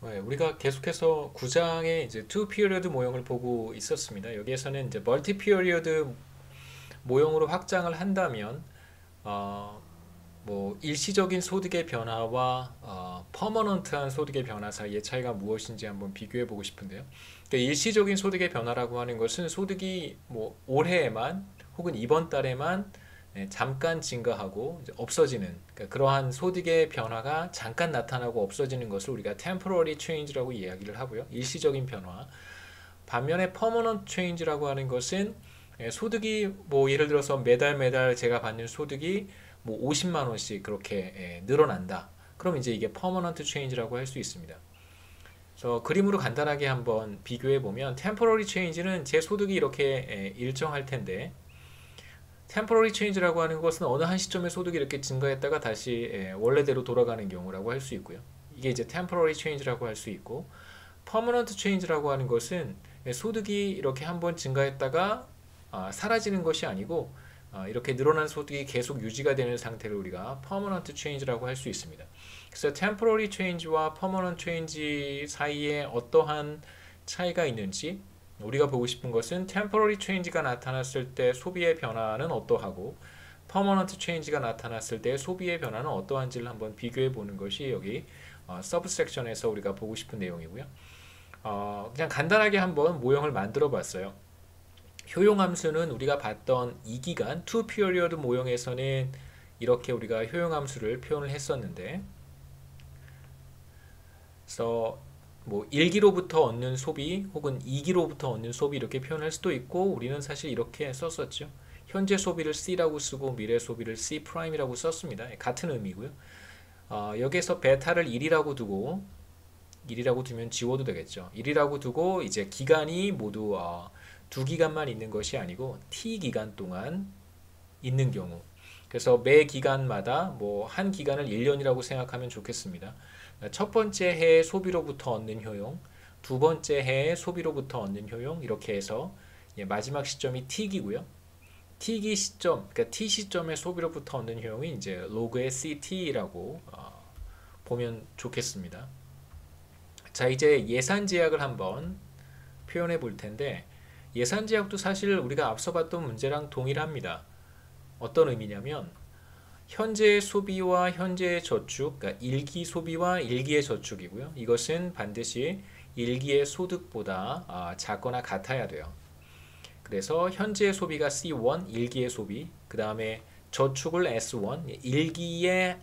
네, 우리가 계속해서 9장의 이제 투 피리어드 모형을 보고 있었습니다. 여기에서는 이제 멀티 피리어드 모형으로 확장을 한다면 어, 뭐 일시적인 소득의 변화와 퍼머넌트한 소득의 변화 사이의 차이가 무엇인지 한번 비교해 보고 싶은데요. 그러니까 일시적인 소득의 변화라고 하는 것은 소득이 뭐 올해에만 혹은 이번 달에만 잠깐 증가하고 이제 없어지는, 그러니까 그러한 소득의 변화가 잠깐 나타나고 없어지는 것을 우리가 temporary change라고 이야기를 하고요. 일시적인 변화. 반면에 permanent change라고 하는 것은 소득이 뭐 예를 들어서 매달 매달 제가 받는 소득이 뭐 50만 원씩 그렇게 늘어난다. 그럼 이제 이게 permanent change라고 할 수 있습니다. 그래서 그림으로 간단하게 한번 비교해 보면 temporary change는 제 소득이 이렇게 일정할 텐데 템포러리 체인지라고 하는 것은 어느 한 시점에 소득이 이렇게 증가했다가 다시 원래대로 돌아가는 경우라고 할 수 있고요. 이게 이제 템포러리 체인지라고 할 수 있고, 퍼머넌트 체인지라고 하는 것은 소득이 이렇게 한번 증가했다가 사라지는 것이 아니고 이렇게 늘어난 소득이 계속 유지가 되는 상태를 우리가 퍼머넌트 체인지라고 할 수 있습니다. 그래서 템포러리 체인지와 퍼머넌트 체인지 사이에 어떠한 차이가 있는지 우리가 보고 싶은 것은 temporary change가 나타났을 때 소비의 변화는 어떠하고 permanent change가 나타났을 때 소비의 변화는 어떠한지를 한번 비교해 보는 것이 여기 서브섹션에서 우리가 보고 싶은 내용이고요. 그냥 간단하게 한번 모형을 만들어 봤어요. 효용함수는 우리가 봤던 이 기간 two period 모형에서는 이렇게 우리가 효용함수를 표현을 했었는데, 그래서 뭐 1기로부터 얻는 소비 혹은 2기로부터 얻는 소비 이렇게 표현할 수도 있고, 우리는 사실 이렇게 썼었죠. 현재 소비를 C라고 쓰고 미래 소비를 C 프라임이라고 썼습니다. 같은 의미고요. 여기에서 베타를 1이라고 두고 1이라고 두면 지워도 되겠죠. 1이라고 두고 이제 기간이 모두 두 기간만 있는 것이 아니고 T 기간 동안 있는 경우, 그래서 매 기간마다 뭐 한 기간을 1년이라고 생각하면 좋겠습니다. 첫 번째 해의 소비로부터 얻는 효용, 두 번째 해의 소비로부터 얻는 효용, 이렇게 해서 마지막 시점이 T기고요. T기 시점, 그러니까 T 시점의 소비로부터 얻는 효용이 이제 로그의 CT라고 보면 좋겠습니다. 자, 이제 예산 제약을 한번 표현해 볼 텐데, 예산 제약도 사실 우리가 앞서 봤던 문제랑 동일합니다. 어떤 의미냐면 현재의 소비와 현재의 저축, 그러니까 일기 소비와 일기의 저축이고요. 이것은 반드시 일기의 소득보다 작거나 같아야 돼요. 그래서 현재의 소비가 C1, 일기의 소비, 그 다음에 저축을 S1, 일기에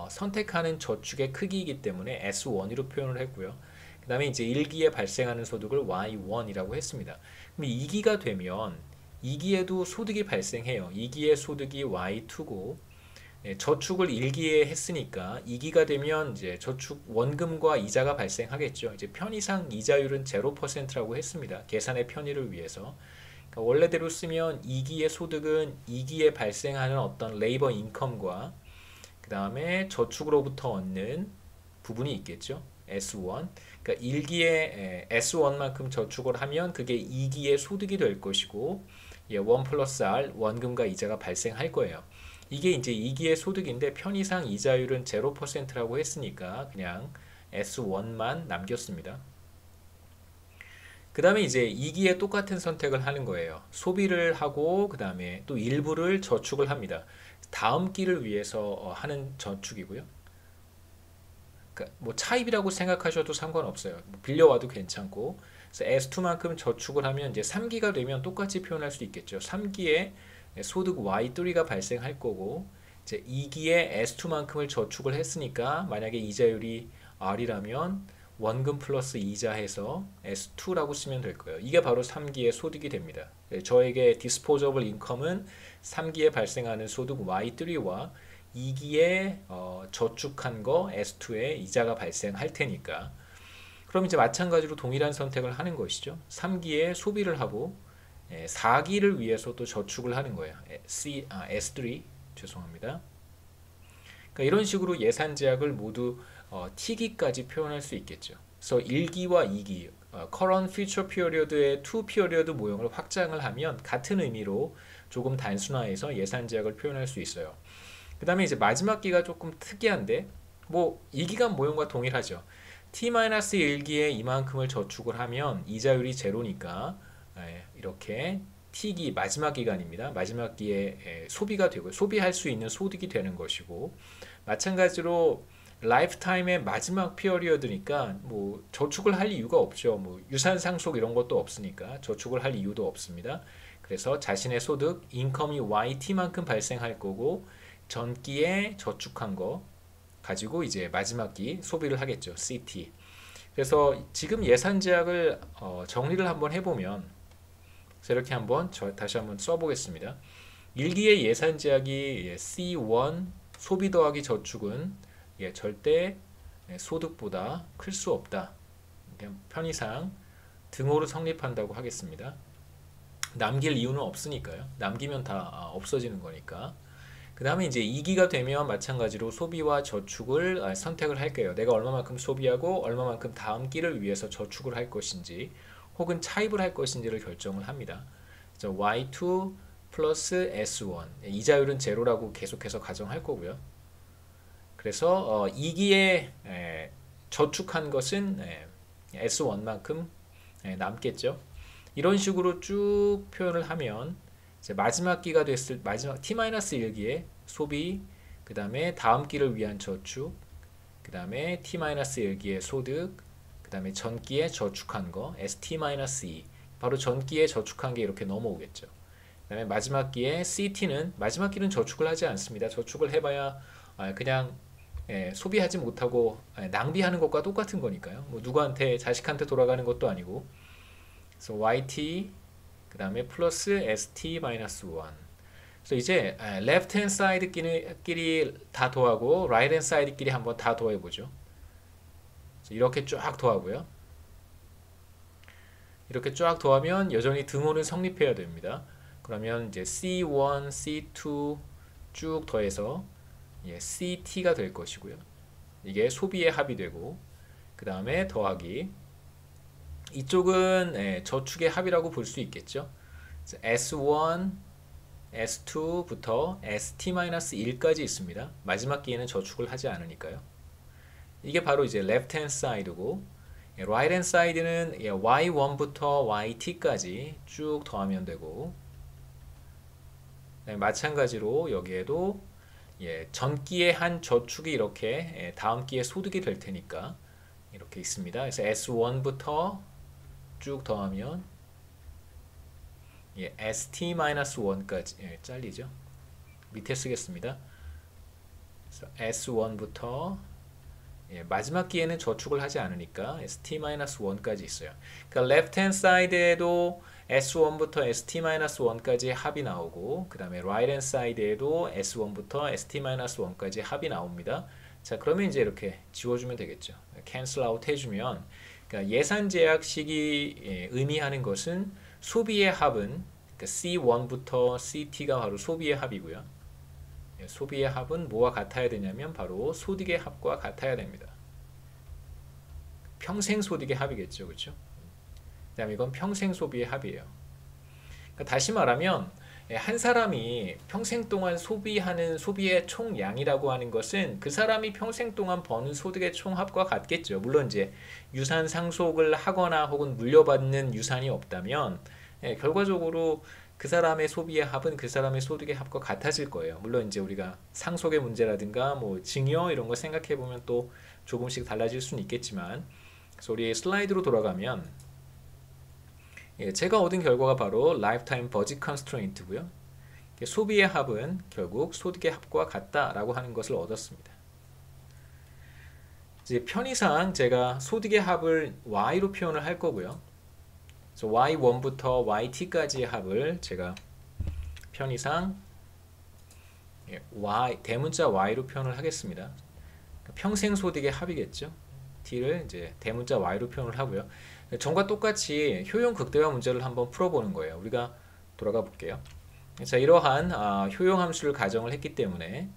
선택하는 저축의 크기이기 때문에 S1으로 표현을 했고요. 그 다음에 이제 일기에 발생하는 소득을 Y1이라고 했습니다. 그럼 2기가 되면 2기에도 소득이 발생해요. 2기의 소득이 Y2고, 저축을 1기에 했으니까 2기가 되면 이제 저축 원금과 이자가 발생하겠죠. 이제 편의상 이자율은 0%라고 했습니다. 계산의 편의를 위해서. 그러니까 원래대로 쓰면 2기의 소득은 2기에 발생하는 어떤 레이버 인컴과 그 다음에 저축으로부터 얻는 부분이 있겠죠. S1. 그러니까 1기에 S1만큼 저축을 하면 그게 2기의 소득이 될 것이고 1 플러스 R 원금과 이자가 발생할 거예요. 이게 이제 2기의 소득인데 편의상 이자율은 0%라고 했으니까 그냥 S1만 남겼습니다. 그 다음에 이제 2기에 똑같은 선택을 하는 거예요. 소비를 하고 그 다음에 또 일부를 저축을 합니다. 다음 기를 위해서 하는 저축이고요. 그러니까 뭐 차입이라고 생각하셔도 상관없어요. 뭐 빌려와도 괜찮고. 그래서 S2만큼 저축을 하면 이제 3기가 되면 똑같이 표현할 수 있겠죠. 3기에 소득 Y3가 발생할 거고, 이제 2기에 S2만큼을 저축을 했으니까 만약에 이자율이 R이라면 원금 플러스 이자 해서 S2라고 쓰면 될 거예요. 이게 바로 3기의 소득이 됩니다. 저에게 disposable income은 3기에 발생하는 소득 Y3와 2기에 저축한 거 S2에 이자가 발생할 테니까, 그럼 이제 마찬가지로 동일한 선택을 하는 것이죠. 3기에 소비를 하고 4기를 위해서 또 저축을 하는 거예요. S3 죄송합니다. 그러니까 이런 식으로 예산 제약을 모두 T기까지 표현할 수 있겠죠. 그래서 1기와 2기, current future period의 two period 모형을 확장을 하면 같은 의미로 조금 단순화해서 예산 제약을 표현할 수 있어요. 그 다음에 이제 마지막 기가 조금 특이한데 뭐 2기간 모형과 동일하죠. t-1기에 이만큼을 저축을 하면 이자율이 제로니까 이렇게 t기 마지막 기간입니다. 마지막 기에 소비가 되고 소비할 수 있는 소득이 되는 것이고, 마찬가지로 라이프타임의 마지막 피어리어드니까 뭐 저축을 할 이유가 없죠. 뭐 유산 상속 이런 것도 없으니까 저축을 할 이유도 없습니다. 그래서 자신의 소득, 인컴이 YT만큼 발생할 거고 전기에 저축한 거 가지고 이제 마지막 기 소비를 하겠죠. CT. 그래서 지금 예산 제약을 정리를 한번 해보면, 이렇게 한번 다시 한번 써보겠습니다. 1기의 예산 제약이 C1 소비 더하기 저축은 절대 소득보다 클 수 없다. 그냥 편의상 등호로 성립한다고 하겠습니다. 남길 이유는 없으니까요. 남기면 다 없어지는 거니까. 그 다음에 이제 2기가 되면 마찬가지로 소비와 저축을 선택을 할게요. 내가 얼마만큼 소비하고 얼마만큼 다음 기를 위해서 저축을 할 것인지 혹은 차입을 할 것인지를 결정을 합니다. 그래서 Y2 플러스 S1 이자율은 제로라고 계속해서 가정할 거고요. 그래서 2기에 저축한 것은 S1만큼 남겠죠. 이런 식으로 쭉 표현을 하면 이제 마지막 기가 됐을 마지막 T-1기에 소비, 그 다음에 다음 기를 위한 저축, 그 다음에 T-1기의 소득, 그 다음에 전기에 저축한 거 ST-2 바로 전기에 저축한 게 이렇게 넘어오겠죠. 그 다음에 마지막 기에 CT는 마지막 기는 저축을 하지 않습니다. 저축을 해봐야 그냥 소비하지 못하고 낭비하는 것과 똑같은 거니까요. 뭐 누구한테 자식한테 돌아가는 것도 아니고. 그래서 YT 그 다음에 플러스 ST-1. 그래서 이제 left hand side 끼리 다 더하고 right hand side 끼리 한번 다 더해보죠. 이렇게 쫙 더하고요. 이렇게 쫙 더하면 여전히 등호는 성립해야 됩니다. 그러면 이제 C1, C2 쭉 더해서 CT가 될 것이고요. 이게 소비의 합이 되고, 그 다음에 더하기 이쪽은 저축의 합이라고 볼 수 있겠죠. S1, S2부터 ST-1까지 있습니다. 마지막 기에는 저축을 하지 않으니까요. 이게 바로 이제 left hand side고, right hand side는 Y1부터 YT까지 쭉 더하면 되고, 마찬가지로 여기에도 전기의 한 저축이 이렇게 다음 기에 소득이 될 테니까 이렇게 있습니다. 그래서 S1부터 쭉 더하면 ST-1까지 잘리죠. 밑에 쓰겠습니다. 그래서 S1부터 마지막 기에는 저축을 하지 않으니까 ST-1까지 있어요. 그러니까 left hand side에도 S1부터 ST-1까지 합이 나오고, 그 다음에 right hand side에도 S1부터 ST-1까지 합이 나옵니다. 자, 그러면 이제 이렇게 지워주면 되겠죠. cancel out 해주면, 그러니까 예산 제약식이 의미하는 것은 소비의 합은 그러니까 C1부터 CT가 바로 소비의 합이고요. 소비의 합은 뭐와 같아야 되냐면 바로 소득의 합과 같아야 됩니다. 평생 소득의 합이겠죠, 그렇죠? 그다음에 이건 평생 소비의 합이에요. 그러니까 다시 말하면 한 사람이 평생 동안 소비하는 소비의 총량이라고 하는 것은 그 사람이 평생 동안 버는 소득의 총합과 같겠죠. 물론 이제 유산 상속을 하거나 혹은 물려받는 유산이 없다면 결과적으로 그 사람의 소비의 합은 그 사람의 소득의 합과 같아질 거예요. 물론 이제 우리가 상속의 문제라든가 뭐 증여 이런 거 생각해 보면 또 조금씩 달라질 수는 있겠지만, 그래서 우리 슬라이드로 돌아가면 제가 얻은 결과가 바로 Lifetime Budget Constraint고요. 소비의 합은 결국 소득의 합과 같다라고 하는 것을 얻었습니다. 이제 편의상 제가 소득의 합을 Y로 표현을 할 거고요. 그래서 Y1부터 YT까지의 합을 제가 편의상 대문자 Y로 표현을 하겠습니다. 평생 소득의 합이겠죠. T를 이제 대문자 Y로 표현을 하고요. 전과 똑같이 효용 극대화 문제를 한번 풀어보는 거예요. 우리가 돌아가 볼게요. 자, 이러한 효용 함수를 가정을 했기 때문에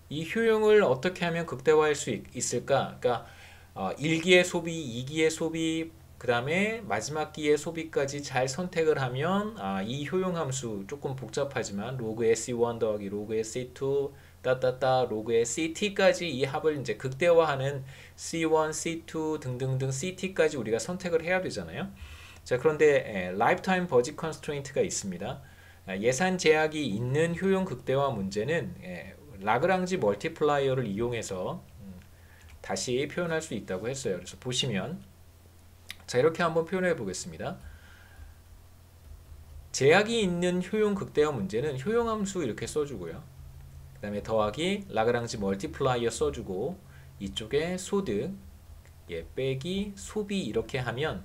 이 효용을 어떻게 하면 극대화할 수 있을까? 그러니까 1기의 소비, 2기의 소비, 그 다음에 마지막 기의 소비까지 잘 선택을 하면 이 효용 함수 조금 복잡하지만 로그 C1 더하기 로그 C2 따따따 로그의 CT까지 이 합을 이제 극대화하는 C1, C2 등등등 CT까지 우리가 선택을 해야 되잖아요. 자, 그런데 라이프타임 버짓 컨스트레인트가 있습니다. 예산 제약이 있는 효용 극대화 문제는 라그랑지 멀티플라이어를 이용해서 다시 표현할 수 있다고 했어요. 그래서 보시면 자, 이렇게 한번 표현해 보겠습니다. 제약이 있는 효용 극대화 문제는 효용함수 이렇게 써주고요. 그 다음에 더하기 라그랑지 멀티플라이어 써주고 이쪽에 소득 빼기 소비 이렇게 하면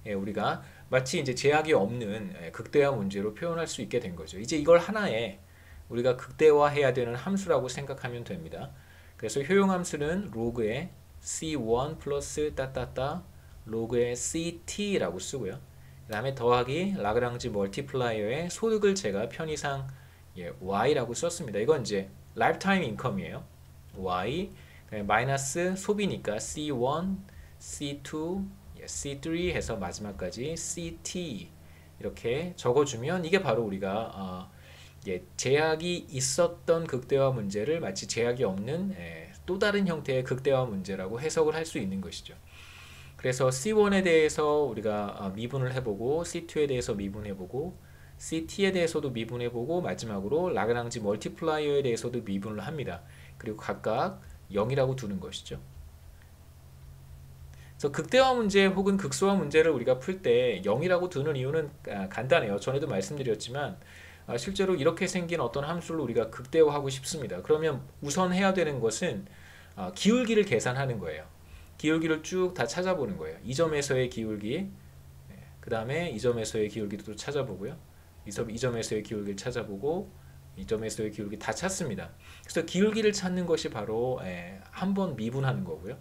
우리가 마치 이제 제약이 없는 극대화 문제로 표현할 수 있게 된 거죠. 이제 이걸 하나의 우리가 극대화해야 되는 함수라고 생각하면 됩니다. 그래서 효용함수는 로그의 C1 플러스 따따따 로그의 CT라고 쓰고요. 그 다음에 더하기 라그랑지 멀티플라이어의 소득을 제가 편의상 Y라고 썼습니다. 이건 이제 라이프타임 인컴이에요. Y 마이너스 소비니까 C1, C2, C3 해서 마지막까지 CT 이렇게 적어주면 이게 바로 우리가 제약이 있었던 극대화 문제를 마치 제약이 없는 또 다른 형태의 극대화 문제라고 해석을 할 수 있는 것이죠. 그래서 C1에 대해서 우리가 미분을 해보고 C2에 대해서 미분해보고 CT에 대해서도 미분해보고 마지막으로 라그랑지 멀티플라이어에 대해서도 미분을 합니다. 그리고 각각 0이라고 두는 것이죠. 그래서 극대화 문제 혹은 극소화 문제를 우리가 풀 때 0이라고 두는 이유는 간단해요. 전에도 말씀드렸지만 실제로 이렇게 생긴 어떤 함수를 우리가 극대화하고 싶습니다. 그러면 우선 해야 되는 것은 기울기를 계산하는 거예요. 기울기를 쭉 다 찾아보는 거예요. 이 점에서의 기울기, 그 다음에 이 점에서의 기울기도 또 찾아보고요. 이 점에서의 기울기를 찾아보고 이 점에서의 기울기 다 찾습니다. 그래서 기울기를 찾는 것이 바로 한번 미분하는 거고요.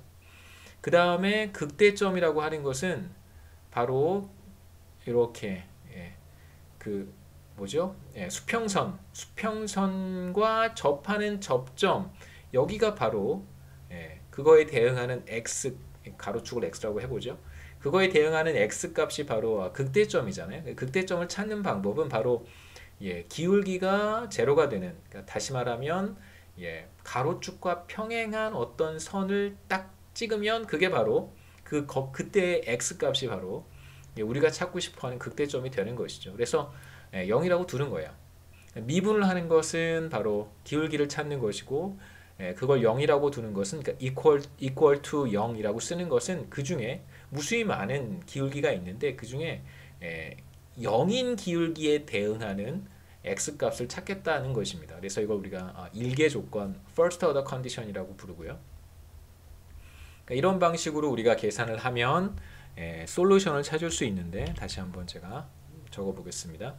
그 다음에 극대점이라고 하는 것은 바로 이렇게 그 뭐죠? 수평선과 접하는 접점 여기가 바로 그거에 대응하는 x 가로축을 x라고 해보죠. 그거에 대응하는 x 값이 바로 극대점이잖아요. 극대점을 찾는 방법은 바로 기울기가 제로가 되는 그러니까 다시 말하면 가로축과 평행한 어떤 선을 딱 찍으면 그게 바로 그때의 x 값이 바로 우리가 찾고 싶어하는 극대점이 되는 것이죠. 그래서 0이라고 두는 거예요. 미분을 하는 것은 바로 기울기를 찾는 것이고 그걸 0이라고 두는 것은 그러니까 equal to 0이라고 쓰는 것은 그 중에 무수히 많은 기울기가 있는데 그 중에 0인 기울기에 대응하는 x 값을 찾겠다는 것입니다. 그래서 이걸 우리가 일계 조건 first order condition이라고 부르고요. 그러니까 이런 방식으로 우리가 계산을 하면 솔루션을 찾을 수 있는데 다시 한번 제가 적어 보겠습니다.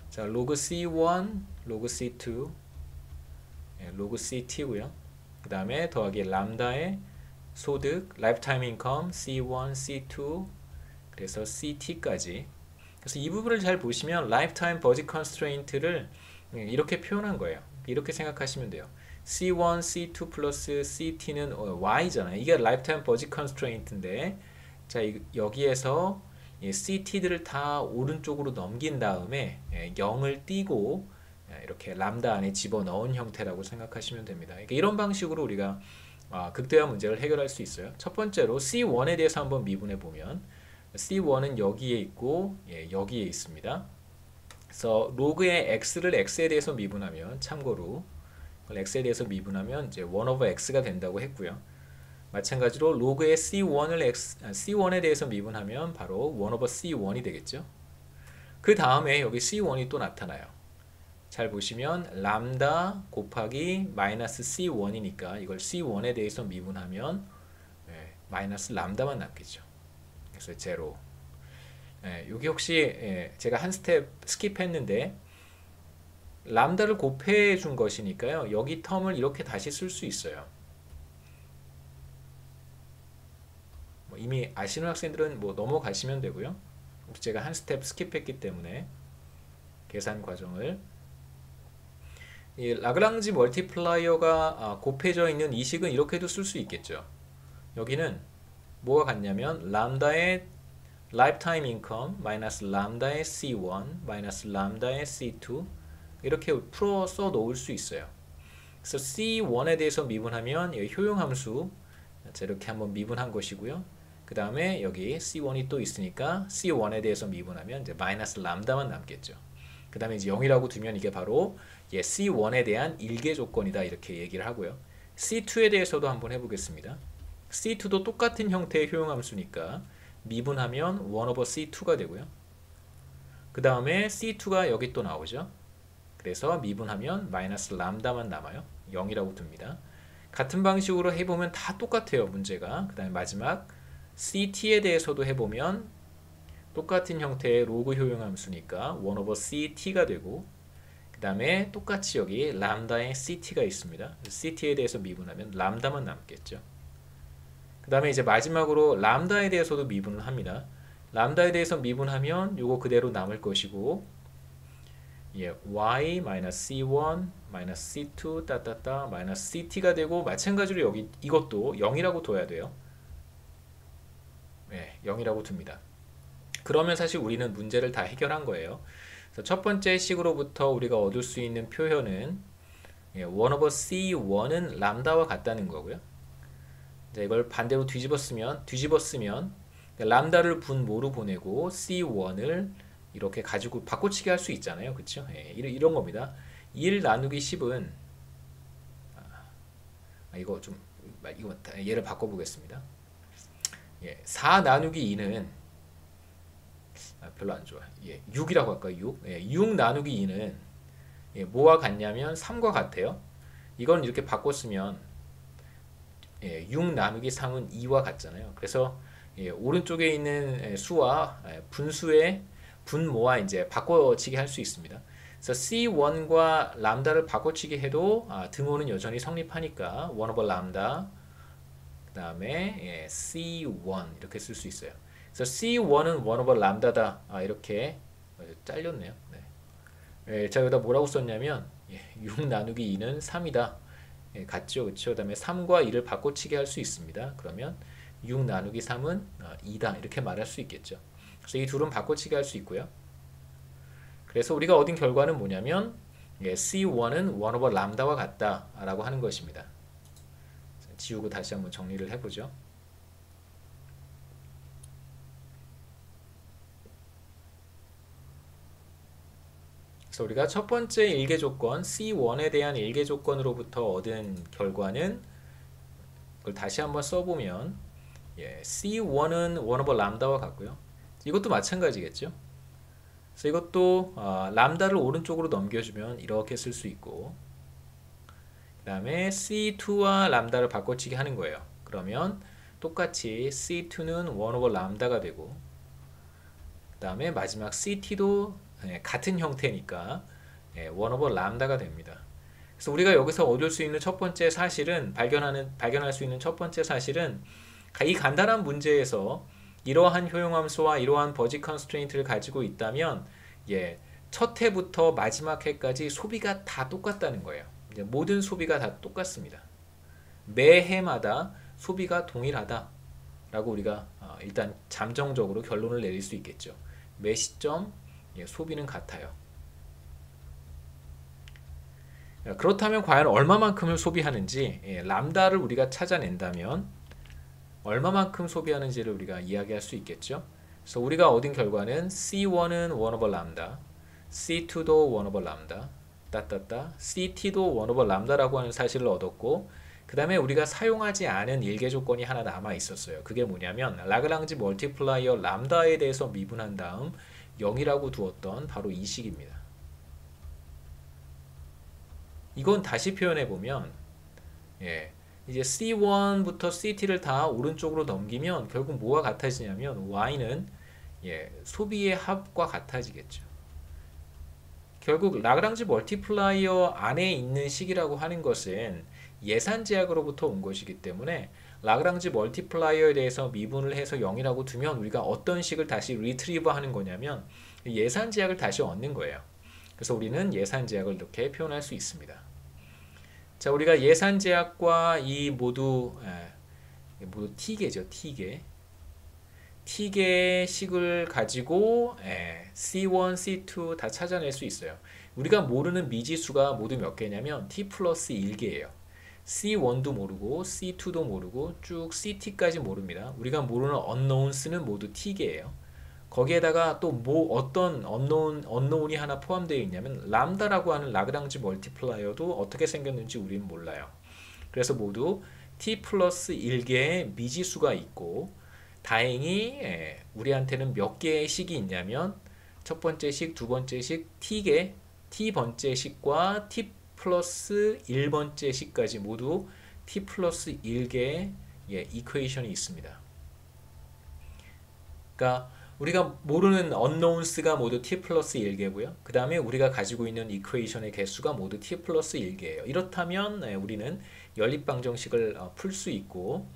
자, 로그 C1, 로그 C2, 로그 CT고요. 그 다음에 더하기 람다의 소득, 라이프타임 인컴 C1, C2, 그래서 CT까지. 그래서 이 부분을 잘 보시면 라이프타임 버짓 컨스트레인트를 이렇게 표현한 거예요. 이렇게 생각하시면 돼요. C1, C2 플러스 CT는 Y잖아요. 이게 라이프타임 버짓 컨스트레인트인데 자, 여기에서 CT들을 다 오른쪽으로 넘긴 다음에 0을 띄고 이렇게 람다 안에 집어넣은 형태라고 생각하시면 됩니다. 그러니까 이런 방식으로 우리가 극대화 문제를 해결할 수 있어요. 첫 번째로 C1에 대해서 한번 미분해 보면 C1은 여기에 있고 여기에 있습니다. 그래서 로그의 x를 x에 대해서 미분하면 참고로 x에 대해서 미분하면 이제 1 over x가 된다고 했고요. 마찬가지로 로그의 C1에 대해서 미분하면 바로 1 over C1이 되겠죠. 그 다음에 여기 C1이 또 나타나요. 잘 보시면 람다 곱하기 마이너스 C1이니까 이걸 C1에 대해서 미분하면 마이너스 람다만 남겠죠. 그래서 제로. 여기 혹시 제가 한 스텝 스킵했는데 람다를 곱해 준 것이니까요. 여기 텀을 이렇게 다시 쓸 수 있어요. 이미 아시는 학생들은 넘어가시면 되고요. 제가 한 스텝 스킵했기 때문에 계산 과정을 이 라그랑지 멀티플라이어가 곱해져 있는 이 식은 이렇게도 쓸 수 있겠죠. 여기는 뭐가 같냐면 람다의 라이프타임 인컴 마이너스 람다의 C1 마이너스 람다의 C2 이렇게 풀어 써 놓을 수 있어요. 그래서 C1에 대해서 미분하면 여기 효용함수 자, 이렇게 한번 미분한 것이고요. 그 다음에 여기 C1이 또 있으니까 C1에 대해서 미분하면 이제 마이너스 람다만 남겠죠. 그 다음에 이제 0이라고 두면 이게 바로 C1에 대한 일개 조건이다 이렇게 얘기를 하고요. C2에 대해서도 한번 해보겠습니다. C2도 똑같은 형태의 효용함수니까 미분하면 1 over C2가 되고요. 그 다음에 C2가 여기 또 나오죠. 그래서 미분하면 마이너스 람다만 남아요. 0이라고 둡니다. 같은 방식으로 해보면 다 똑같아요. 문제가. 그 다음에 마지막 CT에 대해서도 해보면 똑같은 형태의 로그 효용함수니까 1 over CT가 되고 그 다음에 똑같이 여기 람다에 CT가 있습니다. CT에 대해서 미분하면 람다만 남겠죠. 그 다음에 이제 마지막으로 람다에 대해서도 미분을 합니다. 람다에 대해서 미분하면 요거 그대로 남을 것이고 y C1 C2 따따따 CT가 되고 마찬가지로 여기 이것도 0이라고 둬야 돼요. 0이라고 둡니다. 그러면 사실 우리는 문제를 다 해결한 거예요. 그래서 첫 번째 식으로부터 우리가 얻을 수 있는 표현은 1 over C1은 람다와 같다는 거고요. 이걸 반대로 뒤집었으면 람다를 분모로 보내고 C1을 이렇게 가지고 바꿔치기 할 수 있잖아요. 그렇죠? 이런 겁니다. 1 나누기 10은 이거 얘를 바꿔보겠습니다. 4 나누기 2는 별로 안 좋아. 6이라고 할까요? 6 나누기 2는 뭐와 같냐면 3과 같아요. 이건 이렇게 바꿨으면 6 나누기 3은 2와 같잖아요. 그래서 오른쪽에 있는 수와 분수의 분모와 이제 바꿔치기 할 수 있습니다. 그래서 C1과 람다를 바꿔치기 해도 등호는 여전히 성립하니까 1 over 람다 그 다음에 C1 이렇게 쓸 수 있어요. 그래서 C1은 1 over 람다다 이렇게 잘렸네요. 자 여기다 뭐라고 썼냐면 6 나누기 2는 3이다 같죠. 그렇죠? 그 다음에 3과 2를 바꿔치기 할 수 있습니다. 그러면 6 나누기 3은 2다 이렇게 말할 수 있겠죠. 그래서 이 둘은 바꿔치기 할 수 있고요. 그래서 우리가 얻은 결과는 뭐냐면 C1은 1 over 람다와 같다 라고 하는 것입니다. 지우고 다시 한번 정리를 해보죠. 그래서 우리가 첫 번째 일개 조건 C1에 대한 일개 조건으로부터 얻은 결과는 그걸 다시 한번 써보면 C1은 1 over 람다와 같고요. 이것도 마찬가지겠죠. 그래서 이것도 람다를 오른쪽으로 넘겨주면 이렇게 쓸 수 있고 그 다음에 C2와 람다를 바꿔치기 하는 거예요. 그러면 똑같이 C2는 1 over 람다가 되고 그 다음에 마지막 CT도 같은 형태니까 1 over 람다가 됩니다. 그래서 우리가 여기서 얻을 수 있는 첫 번째 사실은 발견할 수 있는 첫 번째 사실은 이 간단한 문제에서 이러한 효용함수와 이러한 버짓 컨스트레인트를 가지고 있다면 첫 해부터 마지막 해까지 소비가 다 똑같다는 거예요. 모든 소비가 다 똑같습니다. 매 해마다 소비가 동일하다 라고 우리가 일단 잠정적으로 결론을 내릴 수 있겠죠. 매 시점 소비는 같아요. 그렇다면 과연 얼마만큼을 소비하는지 람다를 우리가 찾아낸다면 얼마만큼 소비하는지를 우리가 이야기할 수 있겠죠. 그래서 우리가 얻은 결과는 C1은 1 over 람다, C2도 1 over 람다, 따따따, CT도 1 over 람다라고 하는 사실을 얻었고 그 다음에 우리가 사용하지 않은 일개 조건이 하나 남아 있었어요. 그게 뭐냐면 라그랑지 멀티플라이어 람다에 대해서 미분한 다음 0이라고 두었던 바로 이 식입니다. 이건 다시 표현해 보면 이제 C1부터 CT를 다 오른쪽으로 넘기면 결국 뭐가 같아지냐면 Y는 소비의 합과 같아지겠죠. 결국 라그랑지 멀티플라이어 안에 있는 식이라고 하는 것은 예산 제약으로부터 온 것이기 때문에 라그랑지 멀티플라이어에 대해서 미분을 해서 0이라고 두면 우리가 어떤 식을 다시 리트리브 하는 거냐면 예산 제약을 다시 얻는 거예요. 그래서 우리는 예산 제약을 이렇게 표현할 수 있습니다. 자, 우리가 예산 제약과 이 모두 T계죠. T계 식을 가지고 C1, C2 다 찾아낼 수 있어요. 우리가 모르는 미지수가 모두 몇 개냐면 t 플러스 1개예요. C1도 모르고 C2도 모르고 쭉 CT까지 모릅니다. 우리가 모르는 unknowns는 모두 t개예요. 거기에다가 또 뭐 어떤 unknown이 하나 포함되어 있냐면 람다라고 하는 라그랑지 멀티플라이어도 어떻게 생겼는지 우리는 몰라요. 그래서 모두 t 플러스 1개의 미지수가 있고 다행히 우리한테는 몇 개의 식이 있냐면 첫 번째 식, 두 번째 식, t개, t번째 식과 t 플러스 1번째 식까지 모두 t 플러스 1개의 이퀘이션이 있습니다. 그러니까 우리가 모르는 unknowns가 모두 t 플러스 1개고요. 그 다음에 우리가 가지고 있는 이퀘이션의 개수가 모두 t 플러스 1개예요. 이렇다면 우리는 연립방정식을 풀 수 있고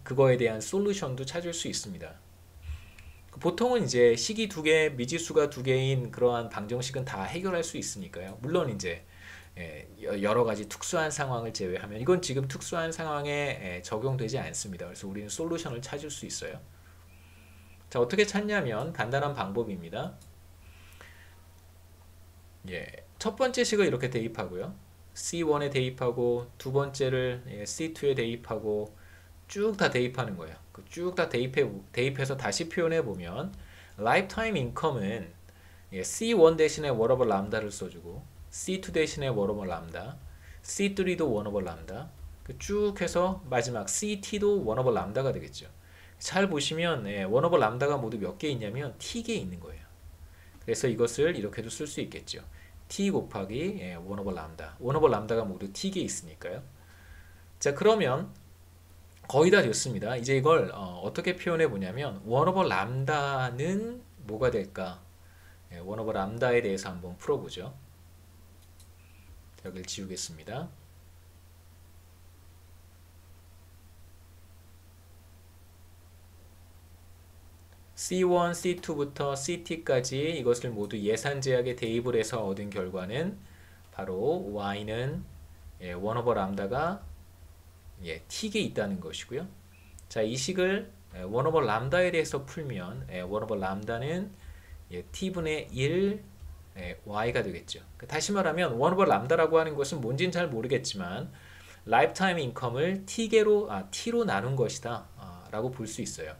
그거에 대한 솔루션도 찾을 수 있습니다. 보통은 이제 식이 두 개, 미지수가 두 개인 그러한 방정식은 다 해결할 수 있으니까요. 물론 이제 여러 가지 특수한 상황을 제외하면 이건 지금 특수한 상황에 적용되지 않습니다. 그래서 우리는 솔루션을 찾을 수 있어요. 자, 어떻게 찾냐면 간단한 방법입니다. 첫 번째 식을 이렇게 대입하고요. C1에 대입하고 두 번째를 C2에 대입하고 쭉 다 대입하는 거예요. 쭉 다 대입해서 다시 표현해 보면 lifetime income은 C1 대신에 1 over 람다를 써주고 C2 대신에 1 over 람다, C3도 1 over 람다, 쭉 해서 마지막 CT도 1 over 람다가 되겠죠. 잘 보시면 1 over 람다가 모두 몇 개 있냐면 t개 있는 거예요. 그래서 이것을 이렇게도 쓸 수 있겠죠. t 곱하기 1 over 람다. 1 over 람다가 모두 t개 있으니까요. 자, 그러면 거의 다 됐습니다. 이제 이걸 어떻게 표현해 보냐면 1 over 람다는 뭐가 될까? 1 over 람다에 대해서 한번 풀어보죠. 여기를 지우겠습니다. C1, C2부터 CT까지 이것을 모두 예산 제약에 대입을 해서 얻은 결과는 바로 Y는 1 over 람다가 t개 있다는 것이고요. 자, 이 식을 1 over 람다에 대해서 풀면 1 over 람다는 t분의 1 y가 되겠죠. 다시 말하면 1 over 람다라고 하는 것은 뭔지는 잘 모르겠지만 라이프타임 인컴을 t로 나눈 것이다 라고 볼 수 있어요.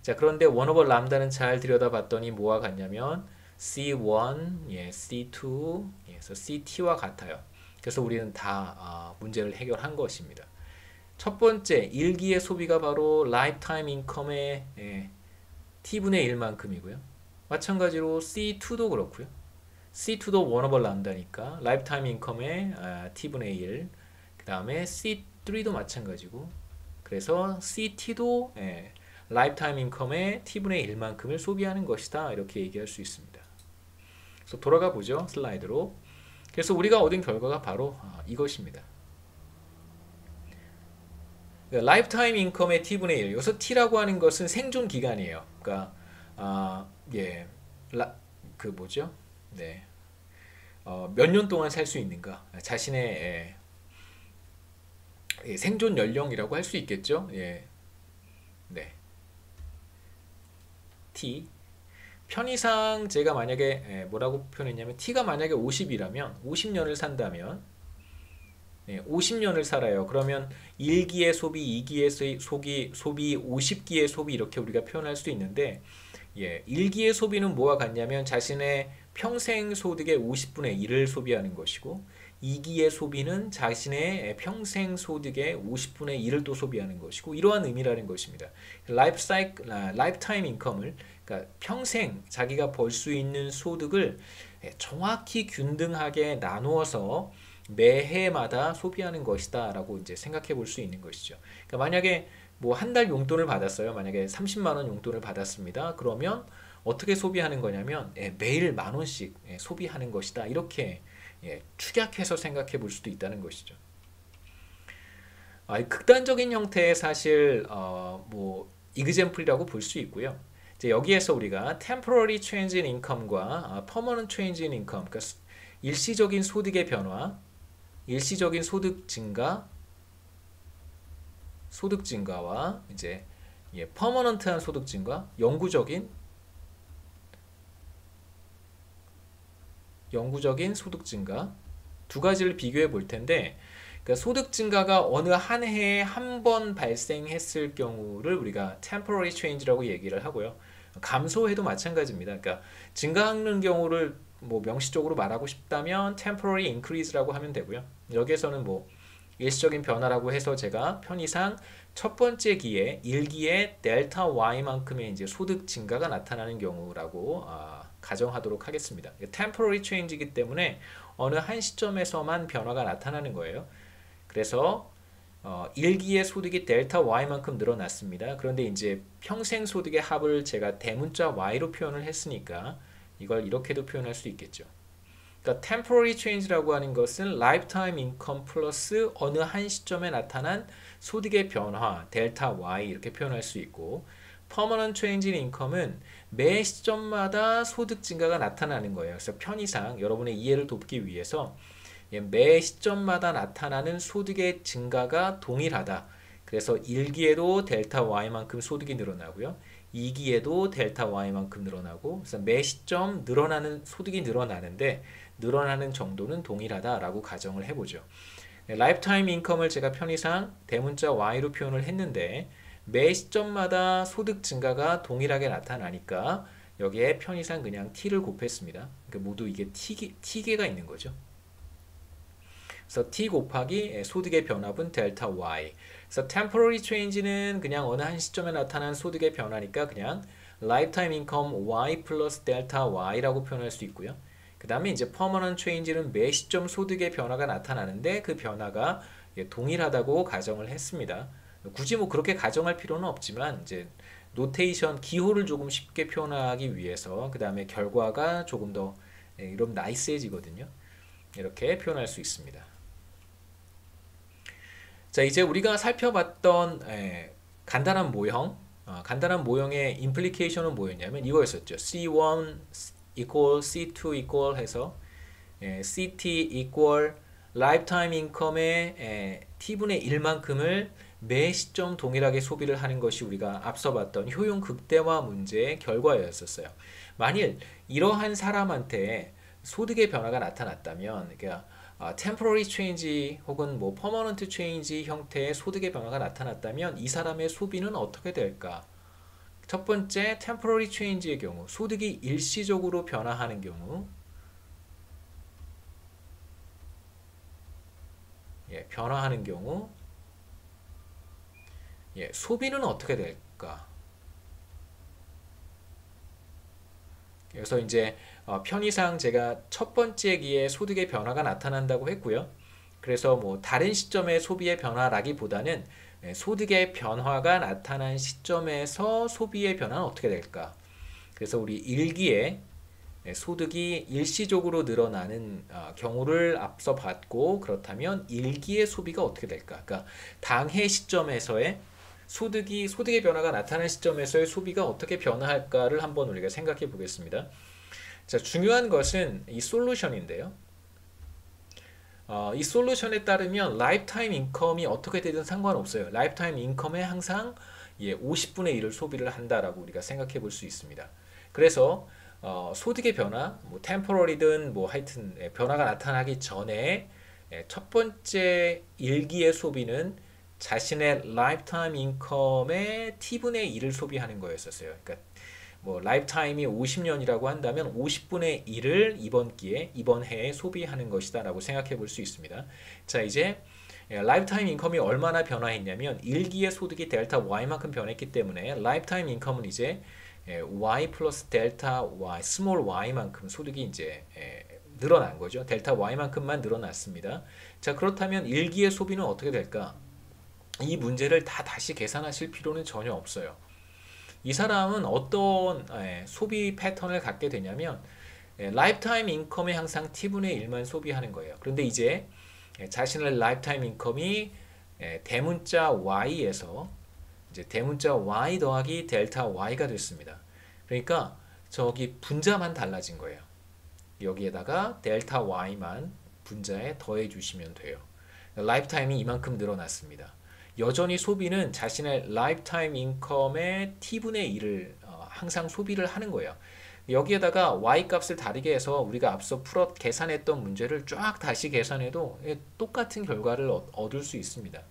자, 그런데 1 over 람다는 잘 들여다봤더니 뭐와 같냐면 C1, C2, 그래서 CT와 같아요. 그래서 우리는 다 문제를 해결한 것입니다. 첫 번째, 일기의 소비가 바로 라이프타임 인컴의 t분의 1만큼이고요. 마찬가지로 C2도 그렇고요. C2도 1 over 람다니까 라이프타임 인컴의 t분의 1, 그 다음에 C3도 마찬가지고, 그래서 CT도 라이프타임 인컴의 t분의 1만큼을 소비하는 것이다, 이렇게 얘기할 수 있습니다. 그래서 돌아가 보죠, 슬라이드로. 그래서 우리가 얻은 결과가 바로 이것입니다. 라이프타임 인컴의 t분의 1. 여기서 t라고 하는 것은 생존 기간이에요. 그러니까 몇 년 동안 살 수 있는가? 자신의 생존 연령이라고 할 수 있겠죠. t. 편의상 제가 만약에 뭐라고 표현했냐면 t가 만약에 50이라면 50년을 산다면 50년을 살아요. 그러면 1기의 소비, 2기의 소비, 50기의 소비, 이렇게 우리가 표현할 수 있는데 1기의 소비는 뭐와 같냐면 자신의 평생 소득의 50분의 1을 소비하는 것이고 2기의 소비는 자신의 평생 소득의 50분의 1을 또 소비하는 것이고, 이러한 의미라는 것입니다. 라이프타임 인컴을, 그러니까 평생 자기가 벌 수 있는 소득을 정확히 균등하게 나누어서 매해마다 소비하는 것이다 라고 이제 생각해 볼 수 있는 것이죠. 그러니까 만약에 뭐 한 달 용돈을 받았어요. 만약에 30만 원 용돈을 받았습니다. 그러면 어떻게 소비하는 거냐면 매일 10,000원씩 소비하는 것이다, 이렇게 축약해서 생각해 볼 수도 있다는 것이죠. 극단적인 형태의 사실 example이라고 볼 수 있고요. 이제 여기에서 우리가 temporary change in income과 permanent change in income, 그러니까 일시적인 소득의 변화, 일시적인 소득 증가와 이제 퍼머넌트한 소득 증가, 영구적인 소득 증가 두 가지를 비교해 볼 텐데 그러니까 소득 증가가 어느 한 해에 한 번 발생했을 경우를 우리가 temporary change라고 얘기를 하고요. 감소해도 마찬가지입니다. 그러니까 증가하는 경우를 뭐 명시적으로 말하고 싶다면 temporary increase라고 하면 되고요. 여기에서는 뭐 일시적인 변화라고 해서 제가 편의상 첫 번째 기에 1기에 델타 Y만큼의 이제 소득 증가가 나타나는 경우라고 가정하도록 하겠습니다. temporary change이기 때문에 어느 한 시점에서만 변화가 나타나는 거예요. 그래서 1기의 소득이 델타 Y만큼 늘어났습니다. 그런데 이제 평생 소득의 합을 제가 대문자 Y로 표현을 했으니까 이걸 이렇게도 표현할 수 있겠죠. 그러니까 temporary change라고 하는 것은 lifetime income 플러스 어느 한 시점에 나타난 소득의 변화, 델타 Y 이렇게 표현할 수 있고 permanent change in income은 매 시점마다 소득 증가가 나타나는 거예요. 그래서 편의상 여러분의 이해를 돕기 위해서 매 시점마다 나타나는 소득의 증가가 동일하다. 그래서 1기에도 델타 Y만큼 소득이 늘어나고요. 2기에도 델타 Y만큼 늘어나고 그래서 매 시점 늘어나는 소득이 늘어나는데 늘어나는 정도는 동일하다라고 가정을 해보죠. 라이프타임 인컴을 제가 편의상 대문자 Y로 표현을 했는데 매 시점마다 소득 증가가 동일하게 나타나니까 여기에 편의상 그냥 T를 곱했습니다. 그러니까 모두 이게 T개가 있는 거죠. 그래서 T 곱하기 소득의 변합은 델타 Y. 그래서 temporary change는 그냥 어느 한 시점에 나타난 소득의 변화니까 그냥 lifetime income Y 플러스 델타 Y라고 표현할 수 있고요. 그 다음에 이제 permanent change는 매 시점 소득의 변화가 나타나는데 그 변화가 동일하다고 가정을 했습니다. 굳이 뭐 그렇게 가정할 필요는 없지만 이제 노테이션 기호를 조금 쉽게 표현하기 위해서 그 다음에 결과가 조금 더 이런 나이스해지거든요. 이렇게 표현할 수 있습니다. 자, 이제 우리가 살펴봤던 간단한 모형, 간단한 모형의 임플리케이션은 뭐였냐면 이거였었죠. C1 equal C2 equal 해서 CT equal lifetime income의 T분의 1만큼을 매 시점 동일하게 소비를 하는 것이 우리가 앞서 봤던 효용 극대화 문제의 결과였었어요. 만일 이러한 사람한테 소득의 변화가 나타났다면 그러니까 temporary change 혹은 뭐 permanent change 형태의 소득의 변화가 나타났다면 이 사람의 소비는 어떻게 될까? 첫 번째 temporary change의 경우 소득이 일시적으로 변화하는 경우 변화하는 경우 소비는 어떻게 될까? 그래서 이제 편의상 제가 첫 번째 기에 소득의 변화가 나타난다고 했고요. 그래서 뭐 다른 시점의 소비의 변화라기보다는 소득의 변화가 나타난 시점에서 소비의 변화는 어떻게 될까? 그래서 우리 1기에 소득이 일시적으로 늘어나는 경우를 앞서 봤고 그렇다면 1기의 소비가 어떻게 될까? 그러니까 당해 시점에서의 소득의 변화가 나타난 시점에서의 소비가 어떻게 변화할까를 한번 우리가 생각해 보겠습니다. 자, 중요한 것은 이 솔루션인데요. 이 솔루션에 따르면 라이프타임 인컴이 어떻게 되든 상관없어요. 라이프타임 인컴에 항상 50분의 1을 소비를 한다라고 우리가 생각해 볼 수 있습니다. 그래서 소득의 변화, 뭐 템포러리든 뭐 하여튼 변화가 나타나기 전에 첫 번째 1기의 소비는 자신의 라이프타임 인컴의 T분의 1을 소비하는 거였었어요. 그러니까 뭐 라이프타임이 50년이라고 한다면 50분의 1을 이번 해에 소비하는 것이다 라고 생각해 볼 수 있습니다. 자, 이제 라이프타임 인컴이 얼마나 변화했냐면 1기의 소득이 델타 Y만큼 변했기 때문에 라이프타임 인컴은 이제 Y 플러스 델타 Y, 스몰 Y만큼 소득이 이제 늘어난 거죠. 델타 Y만큼만 늘어났습니다. 자, 그렇다면 1기의 소비는 어떻게 될까? 이 문제를 다시 계산하실 필요는 전혀 없어요. 이 사람은 어떤 소비 패턴을 갖게 되냐면 라이프타임 인컴에 항상 T분의 1만 소비하는 거예요. 그런데 이제 자신의 라이프타임 인컴이 대문자 Y에서 이제 대문자 Y 더하기 델타 Y가 됐습니다. 그러니까 저기 분자만 달라진 거예요. 여기에다가 델타 Y만 분자에 더해 주시면 돼요. 라이프타임이 이만큼 늘어났습니다. 여전히 소비는 자신의 라이프타임 인컴의 T분의 1을 항상 소비를 하는 거예요. 여기에다가 y 값을 다르게 해서 우리가 앞서 계산했던 문제를 쫙 다시 계산해도 똑같은 결과를 얻을 수 있습니다.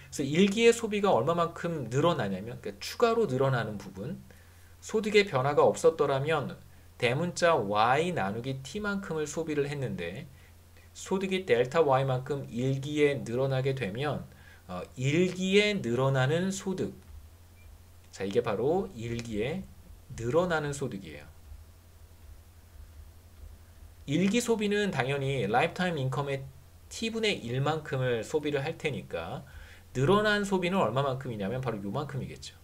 그래서 일기의 소비가 얼마만큼 늘어나냐면, 그러니까 추가로 늘어나는 부분, 소득의 변화가 없었더라면 대문자 y 나누기 t만큼을 소비를 했는데 소득이 델타 y만큼 일기에 늘어나게 되면 일기에 늘어나는 소득, 자 이게 바로 일기에 늘어나는 소득이에요. 일기 소비는 당연히 라이프타임 인컴의 t분의 1만큼을 소비를 할 테니까 늘어난 소비는 얼마만큼이냐면 바로 요만큼이겠죠.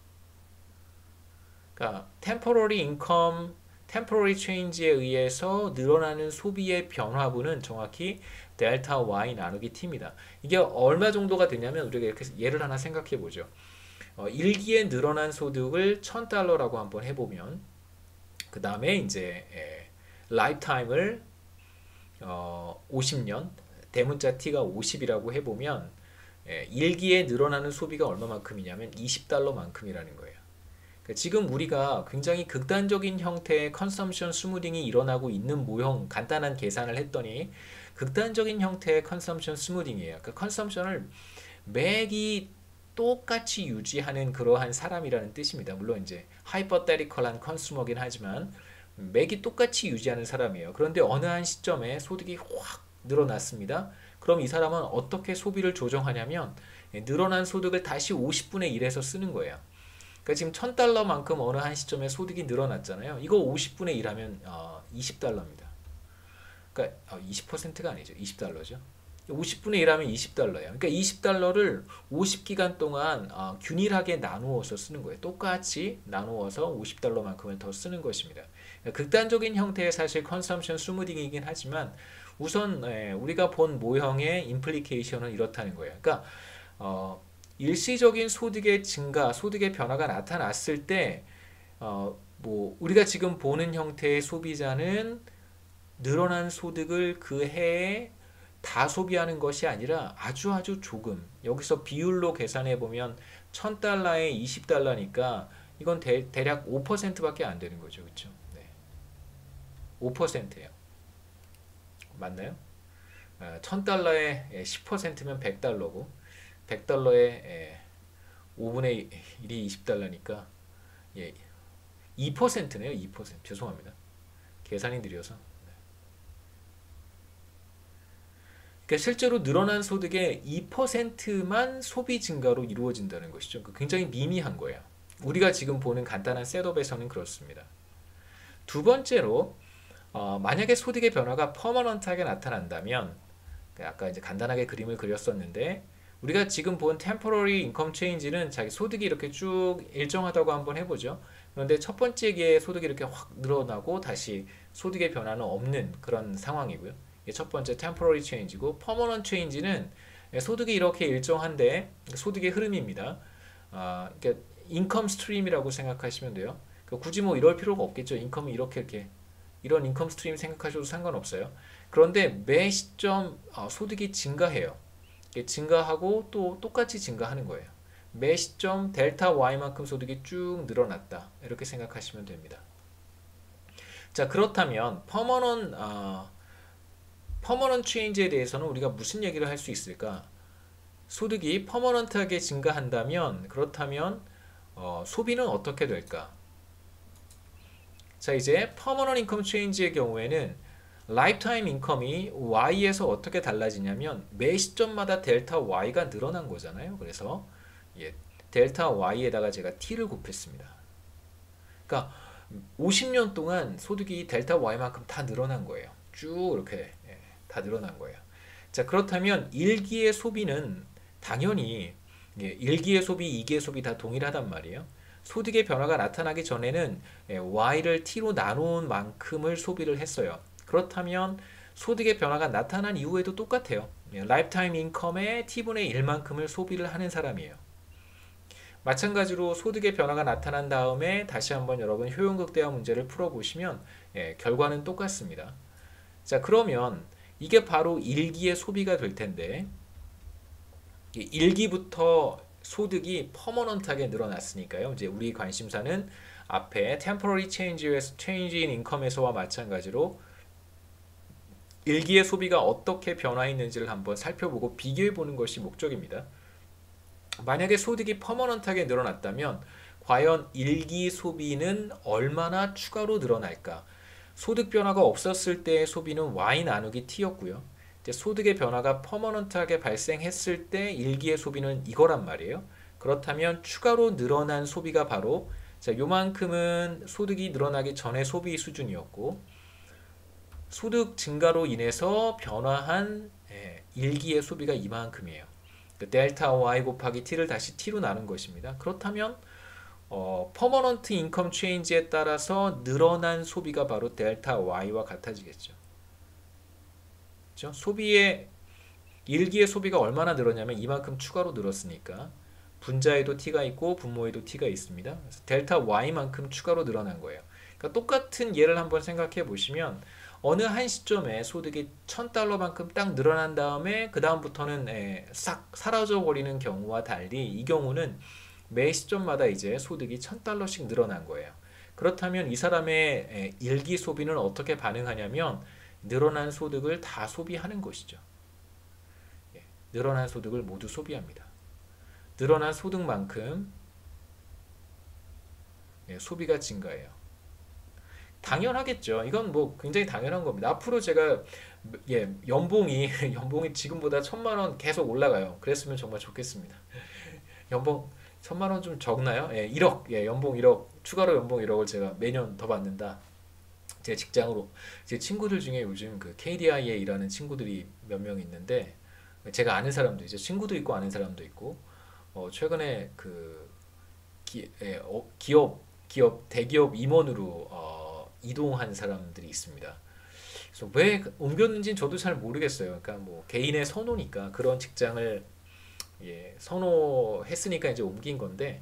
그러니까 temporary change에 의해서 늘어나는 소비의 변화분은 정확히 델타 y 나누기 t입니다. 이게 얼마 정도가 되냐면 우리가 이렇게 예를 하나 생각해 보죠. 일기에 늘어난 소득을 $1000라고 한번 해보면 그 다음에 이제 라이프타임을 50년 대문자 t가 50이라고 해보면 일기에 늘어나는 소비가 얼마만큼이냐면 $20만큼이라는 거예요. 그러니까 지금 우리가 굉장히 극단적인 형태의 컨섬션 스무딩이 일어나고 있는 모형 간단한 계산을 했더니 극단적인 형태의 컨섬션 스무딩이에요. 그러니까 컨섬션을 매기 똑같이 유지하는 그러한 사람이라는 뜻입니다. 물론 이제 하이퍼테리컬한 컨슈머긴 하지만 매기 똑같이 유지하는 사람이에요. 그런데 어느 한 시점에 소득이 확 늘어났습니다. 그럼 이 사람은 어떻게 소비를 조정하냐면 늘어난 소득을 다시 50분의 1에서 쓰는 거예요. 그러니까 지금 $1000만큼 어느 한 시점에 소득이 늘어났잖아요. 이거 50분의 1 하면 $20입니다. 그러니까 20%가 아니죠. $20죠. 50분의 1 하면 $20예요. 그러니까 $20를 50기간 동안 균일하게 나누어서 쓰는 거예요. 똑같이 나누어서 $50만큼을 더 쓰는 것입니다. 그러니까 극단적인 형태의 사실 컨섬션 스무딩이긴 하지만 우선 우리가 본 모형의 임플리케이션은 이렇다는 거예요. 그러니까 일시적인 소득의 증가, 소득의 변화가 나타났을 때 뭐 우리가 지금 보는 형태의 소비자는 늘어난 소득을 그 해에 다 소비하는 것이 아니라 아주 조금, 여기서 비율로 계산해 보면 $1000에 $20니까 이건 대략 5%밖에 안 되는 거죠. 그렇죠? 네. 5%예요. 맞나요? $1000에 10%면 $100고 100달러에 5분의 1이 $20니까 2%네요. 2%. 죄송합니다. 계산이 느려서. 그러니까 실제로 늘어난 소득의 2%만 소비 증가로 이루어진다는 것이죠. 굉장히 미미한 거예요. 우리가 지금 보는 간단한 셋업에서는 그렇습니다. 두 번째로 만약에 소득의 변화가 퍼머넌트하게 나타난다면 아까 이제 간단하게 그림을 그렸었는데 우리가 지금 본 temporary income change는 자기 소득이 이렇게 쭉 일정하다고 한번 해보죠. 그런데 첫 번째 기회에 소득이 이렇게 확 늘어나고 다시 소득의 변화는 없는 그런 상황이고요. 이게 첫 번째 temporary change고 permanent change는 소득이 이렇게 일정한데 소득의 흐름입니다. 그러니까 income stream이라고 생각하시면 돼요. 굳이 뭐 이럴 필요가 없겠죠. 인컴은 이렇게 이런 인컴 스트림 생각하셔도 상관없어요. 그런데 매 시점 소득이 증가해요. 증가하고 또 똑같이 증가하는 거예요. 매 시점 델타 Y만큼 소득이 쭉 늘어났다. 이렇게 생각하시면 됩니다. 자, 그렇다면 퍼머넌트 체인지에 대해서는 우리가 무슨 얘기를 할 수 있을까? 소득이 퍼머넌트하게 증가한다면 그렇다면 소비는 어떻게 될까? 자, 이제 퍼머넌트 인컴 체인지의 경우에는 라이프타임 인컴이 Y에서 어떻게 달라지냐면 매 시점마다 델타 Y가 늘어난 거잖아요. 그래서 델타 Y에다가 제가 T를 곱했습니다. 그러니까 50년 동안 소득이 델타 Y만큼 다 늘어난 거예요. 쭉 이렇게 다 늘어난 거예요. 자, 그렇다면 1기의 소비는 당연히 1기의 소비, 2기의 소비 다 동일하단 말이에요. 소득의 변화가 나타나기 전에는 Y를 T로 나눈 만큼을 소비를 했어요. 그렇다면 소득의 변화가 나타난 이후에도 똑같아요. 라이프타임 인컴의 T분의 1만큼을 소비를 하는 사람이에요. 마찬가지로 소득의 변화가 나타난 다음에 다시 한번 여러분 효용극대화 문제를 풀어보시면 결과는 똑같습니다. 자, 그러면 이게 바로 1기의 소비가 될 텐데 1기부터 소득이 퍼머넌트하게 늘어났으니까요. 이제 우리 관심사는 앞에 temporary change in income에서와 마찬가지로 일기의 소비가 어떻게 변화했는지를 한번 살펴보고 비교해 보는 것이 목적입니다. 만약에 소득이 퍼머넌트하게 늘어났다면 과연 일기 소비는 얼마나 추가로 늘어날까? 소득 변화가 없었을 때의 소비는 Y 나누기 T였고요. 이제 소득의 변화가 퍼머넌트하게 발생했을 때 일기의 소비는 이거란 말이에요. 그렇다면 추가로 늘어난 소비가 바로 자, 요만큼은 소득이 늘어나기 전에 소비 수준이었고 소득 증가로 인해서 변화한 일기의 소비가 이만큼이에요. 델타 Y 곱하기 T를 다시 T로 나눈 것입니다. 그렇다면 퍼머넌트 인컴 체인지에 따라서 늘어난 소비가 바로 델타 Y와 같아지겠죠. 그렇죠? 일기의 소비가 얼마나 늘었냐면 이만큼 추가로 늘었으니까 분자에도 T가 있고 분모에도 T가 있습니다. 그래서 델타 Y만큼 추가로 늘어난 거예요. 그러니까 똑같은 예를 한번 생각해 보시면 어느 한 시점에 소득이 $1,000만큼 딱 늘어난 다음에 그 다음부터는 싹 사라져 버리는 경우와 달리 이 경우는 매 시점마다 이제 소득이 $1,000씩 늘어난 거예요. 그렇다면 이 사람의 일기 소비는 어떻게 반응하냐면 늘어난 소득을 다 소비하는 것이죠. 늘어난 소득을 모두 소비합니다. 늘어난 소득만큼 소비가 증가해요. 당연하겠죠. 이건 뭐 굉장히 당연한 겁니다. 앞으로 제가 연봉이 지금보다 1,000만 원 계속 올라가요. 그랬으면 정말 좋겠습니다. 연봉 1,000만 원 좀 적나요? 1억, 연봉 1억, 추가로 연봉 1억을 제가 매년 더 받는다. 제 직장으로 제 친구들 중에 요즘 그 KDI에 일하는 친구들이 몇 명 있는데 제가 아는 사람도 이제 친구도 있고 아는 사람도 있고 최근에 그 대기업 임원으로 이동한 사람들이 있습니다. 그래서 왜 옮겼는지는 저도 잘 모르겠어요. 그러니까 뭐 개인의 선호니까 그런 직장을 선호했으니까 이제 옮긴 건데,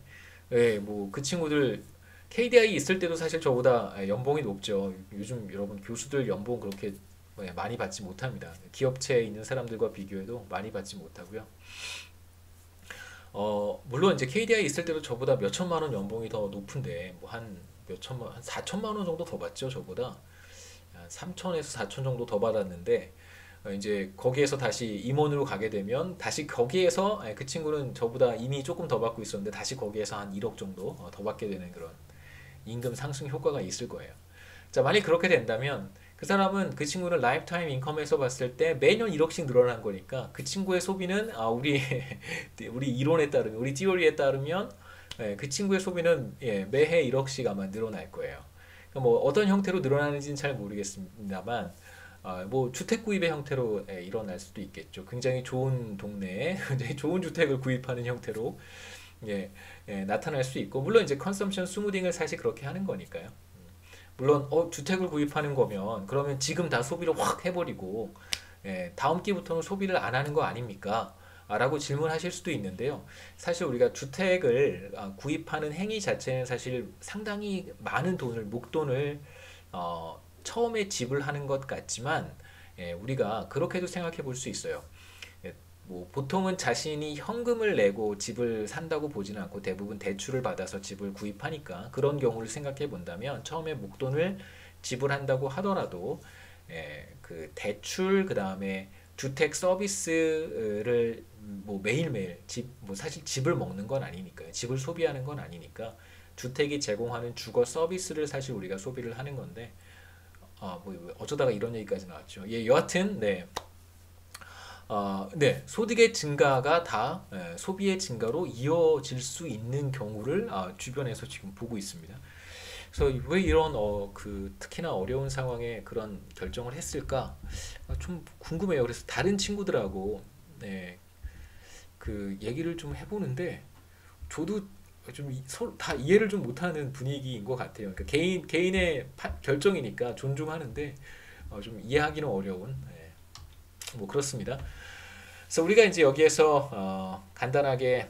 뭐 그 친구들 KDI 있을 때도 사실 저보다 연봉이 높죠. 요즘 여러분 교수들 연봉 그렇게 많이 받지 못합니다. 기업체에 있는 사람들과 비교해도 많이 받지 못하고요. 물론 이제 KDI 있을 때도 저보다 몇 천만 원 연봉이 더 높은데 뭐 한 4천만 원 정도 더 받죠. 저보다 한 3천에서 4천 정도 더 받았는데 이제 거기에서 다시 임원으로 가게 되면 다시 거기에서 그 친구는 저보다 이미 조금 더 받고 있었는데 다시 거기에서 한 1억 정도 더 받게 되는 그런 임금 상승 효과가 있을 거예요. 자, 만약 그렇게 된다면 그 사람은 그 친구는 라이프타임 인컴에서 봤을 때 매년 1억씩 늘어난 거니까 그 친구의 소비는 우리 이론에 따르면 우리 티오리에 따르면 그 친구의 소비는 매해 1억씩 아마 늘어날 거예요. 그러니까 뭐 어떤 형태로 늘어나는지는 잘 모르겠습니다만 뭐 주택 구입의 형태로 일어날 수도 있겠죠. 굉장히 좋은 동네에 굉장히 좋은 주택을 구입하는 형태로 나타날 수 있고 물론 이제 컨섬션 스무딩을 사실 그렇게 하는 거니까요. 물론 주택을 구입하는 거면 그러면 지금 다 소비를 확 해버리고 다음 기부터는 소비를 안 하는 거 아닙니까? 라고 질문하실 수도 있는데요. 사실 우리가 주택을 구입하는 행위 자체는 사실 상당히 많은 목돈을 처음에 지불하는 것 같지만 우리가 그렇게도 생각해 볼 수 있어요. 뭐 보통은 자신이 현금을 내고 집을 산다고 보지는 않고 대부분 대출을 받아서 집을 구입하니까 그런 경우를 생각해 본다면 처음에 목돈을 지불한다고 하더라도 그 대출 그 다음에 주택 서비스를 뭐 매일매일 뭐 사실 집을 먹는 건 아니니까요. 집을 소비하는 건 아니니까 주택이 제공하는 주거 서비스를 사실 우리가 소비를 하는 건데 뭐 어쩌다가 이런 얘기까지 나왔죠. 여하튼 소득의 증가가 다 소비의 증가로 이어질 수 있는 경우를 주변에서 지금 보고 있습니다. 그래서 왜 이런 특히나 어려운 상황에 그런 결정을 했을까 좀 궁금해요. 그래서 다른 친구들하고 그 얘기를 좀 해보는데 저도 좀 다 이해를 좀 못하는 분위기인 것 같아요. 그러니까 개인의 결정이니까 존중하는데 좀 이해하기는 어려운 뭐 그렇습니다. 그래서 우리가 이제 여기에서 간단하게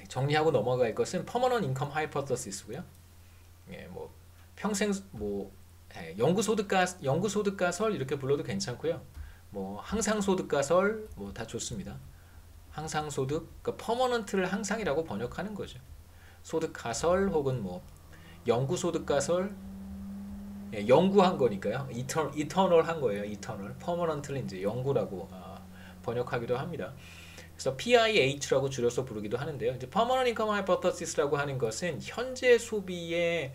정리하고 넘어갈 것은 permanent income hypothesis고요. 뭐 평생 뭐 영구소득가설 이렇게 불러도 괜찮고요. 뭐 항상소득가설 뭐 다 좋습니다. 항상소득, 그러니까 퍼머넌트를 항상이라고 번역하는 거죠. 소득 가설 혹은 뭐 영구 소득 가설, 예, 영구한 거니까요. 이터널 한 거예요. 이터널. 퍼머넌트를 이제 영구라고 번역하기도 합니다. 그래서 PIH라고 줄여서 부르기도 하는데요. 이제 Permanent Income Hypothesis라고 하는 것은 현재 소비에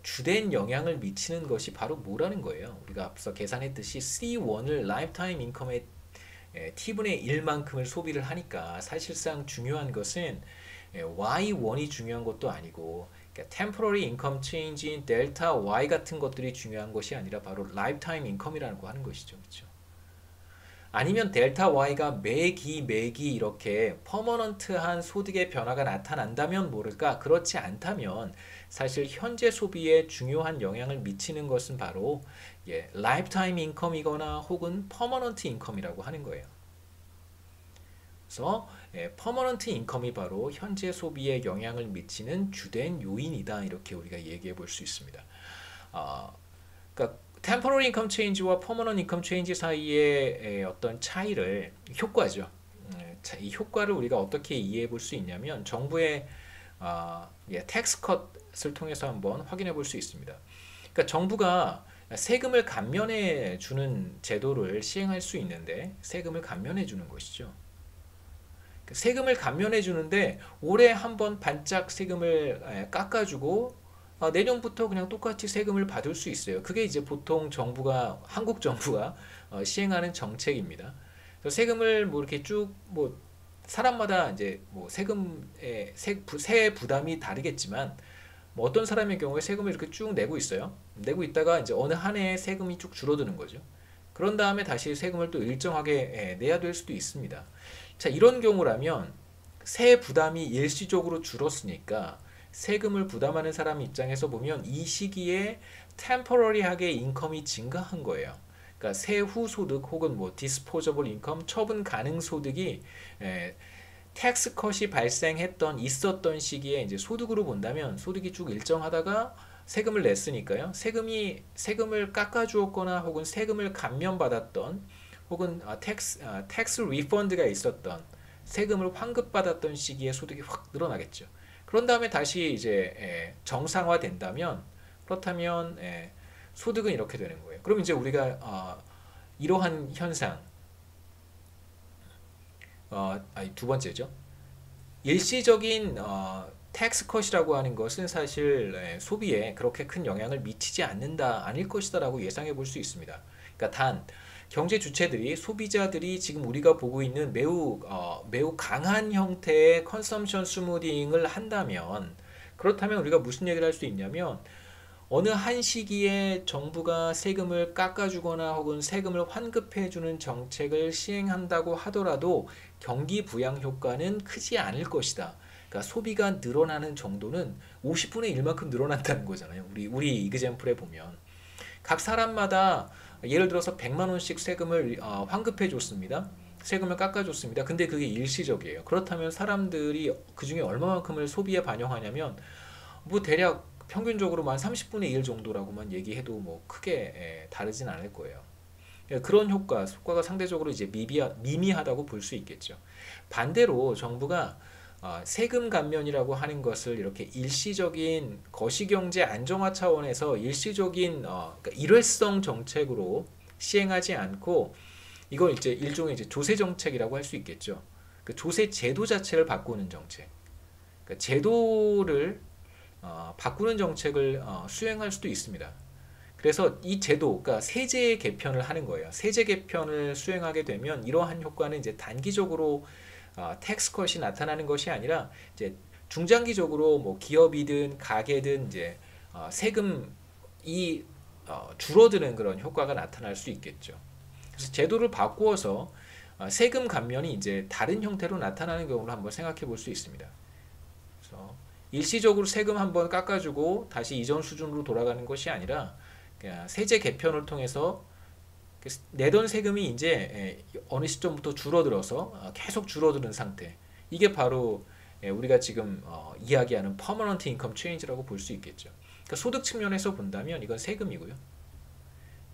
주된 영향을 미치는 것이 바로 뭐라는 거예요. 우리가 앞서 계산했듯이 C1을 Lifetime Income의 T분의 1만큼을 소비를 하니까 사실상 중요한 것은 Y1이 중요한 것도 아니고 그러니까 Temporary Income Change인 델타 Y 같은 것들이 중요한 것이 아니라 바로 Lifetime Income이라고 하는 것이죠. 그렇죠? 아니면 델타 Y가 매기 이렇게 퍼머넌트한 소득의 변화가 나타난다면 모를까 그렇지 않다면 사실 현재 소비에 중요한 영향을 미치는 것은 바로 라이프타임 인컴이거나 혹은 퍼머넌트 인컴이라고 하는 거예요. 그래서 퍼머넌트 인컴이 바로 현재 소비에 영향을 미치는 주된 요인이다 이렇게 우리가 얘기해 볼 수 있습니다. 그러니까 temporary income change와 permanent income change 사이의 어떤 차이를 효과죠. 이 효과를 우리가 어떻게 이해해 볼 수 있냐면 정부의 텍스 컷을 통해서 한번 확인해 볼 수 있습니다. 그러니까 정부가 세금을 감면해 주는 제도를 시행할 수 있는데 세금을 감면해 주는 것이죠. 세금을 감면해 주는데 올해 한번 반짝 세금을 깎아주고 내년부터 그냥 똑같이 세금을 받을 수 있어요. 그게 이제 보통 정부가 한국 정부가 시행하는 정책입니다. 그래서 세금을 뭐 이렇게 쭉 뭐 사람마다 이제 뭐 세금의 세 부담이 다르겠지만 뭐 어떤 사람의 경우에 세금을 이렇게 쭉 내고 있어요. 내고 있다가 이제 어느 한 해에 세금이 쭉 줄어드는 거죠. 그런 다음에 다시 세금을 또 일정하게 내야 될 수도 있습니다. 자, 이런 경우라면 세 부담이 일시적으로 줄었으니까 세금을 부담하는 사람 입장에서 보면 이 시기에 템포러리하게 인컴이 증가한 거예요. 그러니까 세후 소득 혹은 뭐 디스포저블 인컴, 처분 가능 소득이 텍스 컷이 발생했던 있었던 시기에 이제 소득으로 본다면 소득이 쭉 일정하다가 세금을 냈으니까요. 세금을 깎아주었거나 혹은 세금을 감면받았던 혹은 텍스 리펀드가 있었던 세금을 환급받았던 시기에 소득이 확 늘어나겠죠. 그런 다음에 다시 이제 정상화된다면 그렇다면 소득은 이렇게 되는 거예요. 그럼 이제 우리가 이러한 현상 두 번째죠. 일시적인 텍스 컷이라고 하는 것은 사실 소비에 그렇게 큰 영향을 미치지 않을 것이다라고 예상해 볼 수 있습니다. 그러니까 단 경제 주체들이 소비자들이 지금 우리가 보고 있는 매우 강한 형태의 컨섬션 스무딩을 한다면 그렇다면 우리가 무슨 얘기를 할 수 있냐면 어느 한 시기에 정부가 세금을 깎아주거나 혹은 세금을 환급해주는 정책을 시행한다고 하더라도 경기 부양 효과는 크지 않을 것이다. 그러니까 소비가 늘어나는 정도는 50분의 1만큼 늘어난다는 거잖아요. 우리 이그젬플에 보면 각 사람마다 예를 들어서 100만 원씩 세금을 환급해 줬습니다. 세금을 깎아줬습니다. 근데 그게 일시적이에요. 그렇다면 사람들이 그 중에 얼마만큼을 소비에 반영하냐면 뭐 대략 평균적으로만 30분의 1 정도라고만 얘기해도 뭐 크게 다르진 않을 거예요. 그런 효과가 상대적으로 이제 미미하다고 볼 수 있겠죠. 반대로 정부가 세금 감면이라고 하는 것을 이렇게 일시적인 거시경제 안정화 차원에서 일시적인 그러니까 일회성 정책으로 시행하지 않고 이걸 이제 일종의 이제 조세 정책이라고 할 수 있겠죠. 그 조세 제도 자체를 바꾸는 정책. 그러니까 제도를 바꾸는 정책을 수행할 수도 있습니다. 그래서 이 제도, 그러니까 세제 개편을 하는 거예요. 세제 개편을 수행하게 되면 이러한 효과는 이제 단기적으로 텍스 컷이 나타나는 것이 아니라 이제 중장기적으로 뭐 기업이든 가게든 이제 세금이 줄어드는 그런 효과가 나타날 수 있겠죠. 그래서 제도를 바꾸어서 세금 감면이 이제 다른 형태로 나타나는 경우를 한번 생각해 볼 수 있습니다. 그래서 일시적으로 세금 한번 깎아주고 다시 이전 수준으로 돌아가는 것이 아니라 세제 개편을 통해서 내던 세금이 이제 어느 시점부터 줄어들어서 계속 줄어드는 상태. 이게 바로 우리가 지금 이야기하는 퍼머넌트 인컴 체인지라고 볼 수 있겠죠. 그러니까 소득 측면에서 본다면 이건 세금이고요.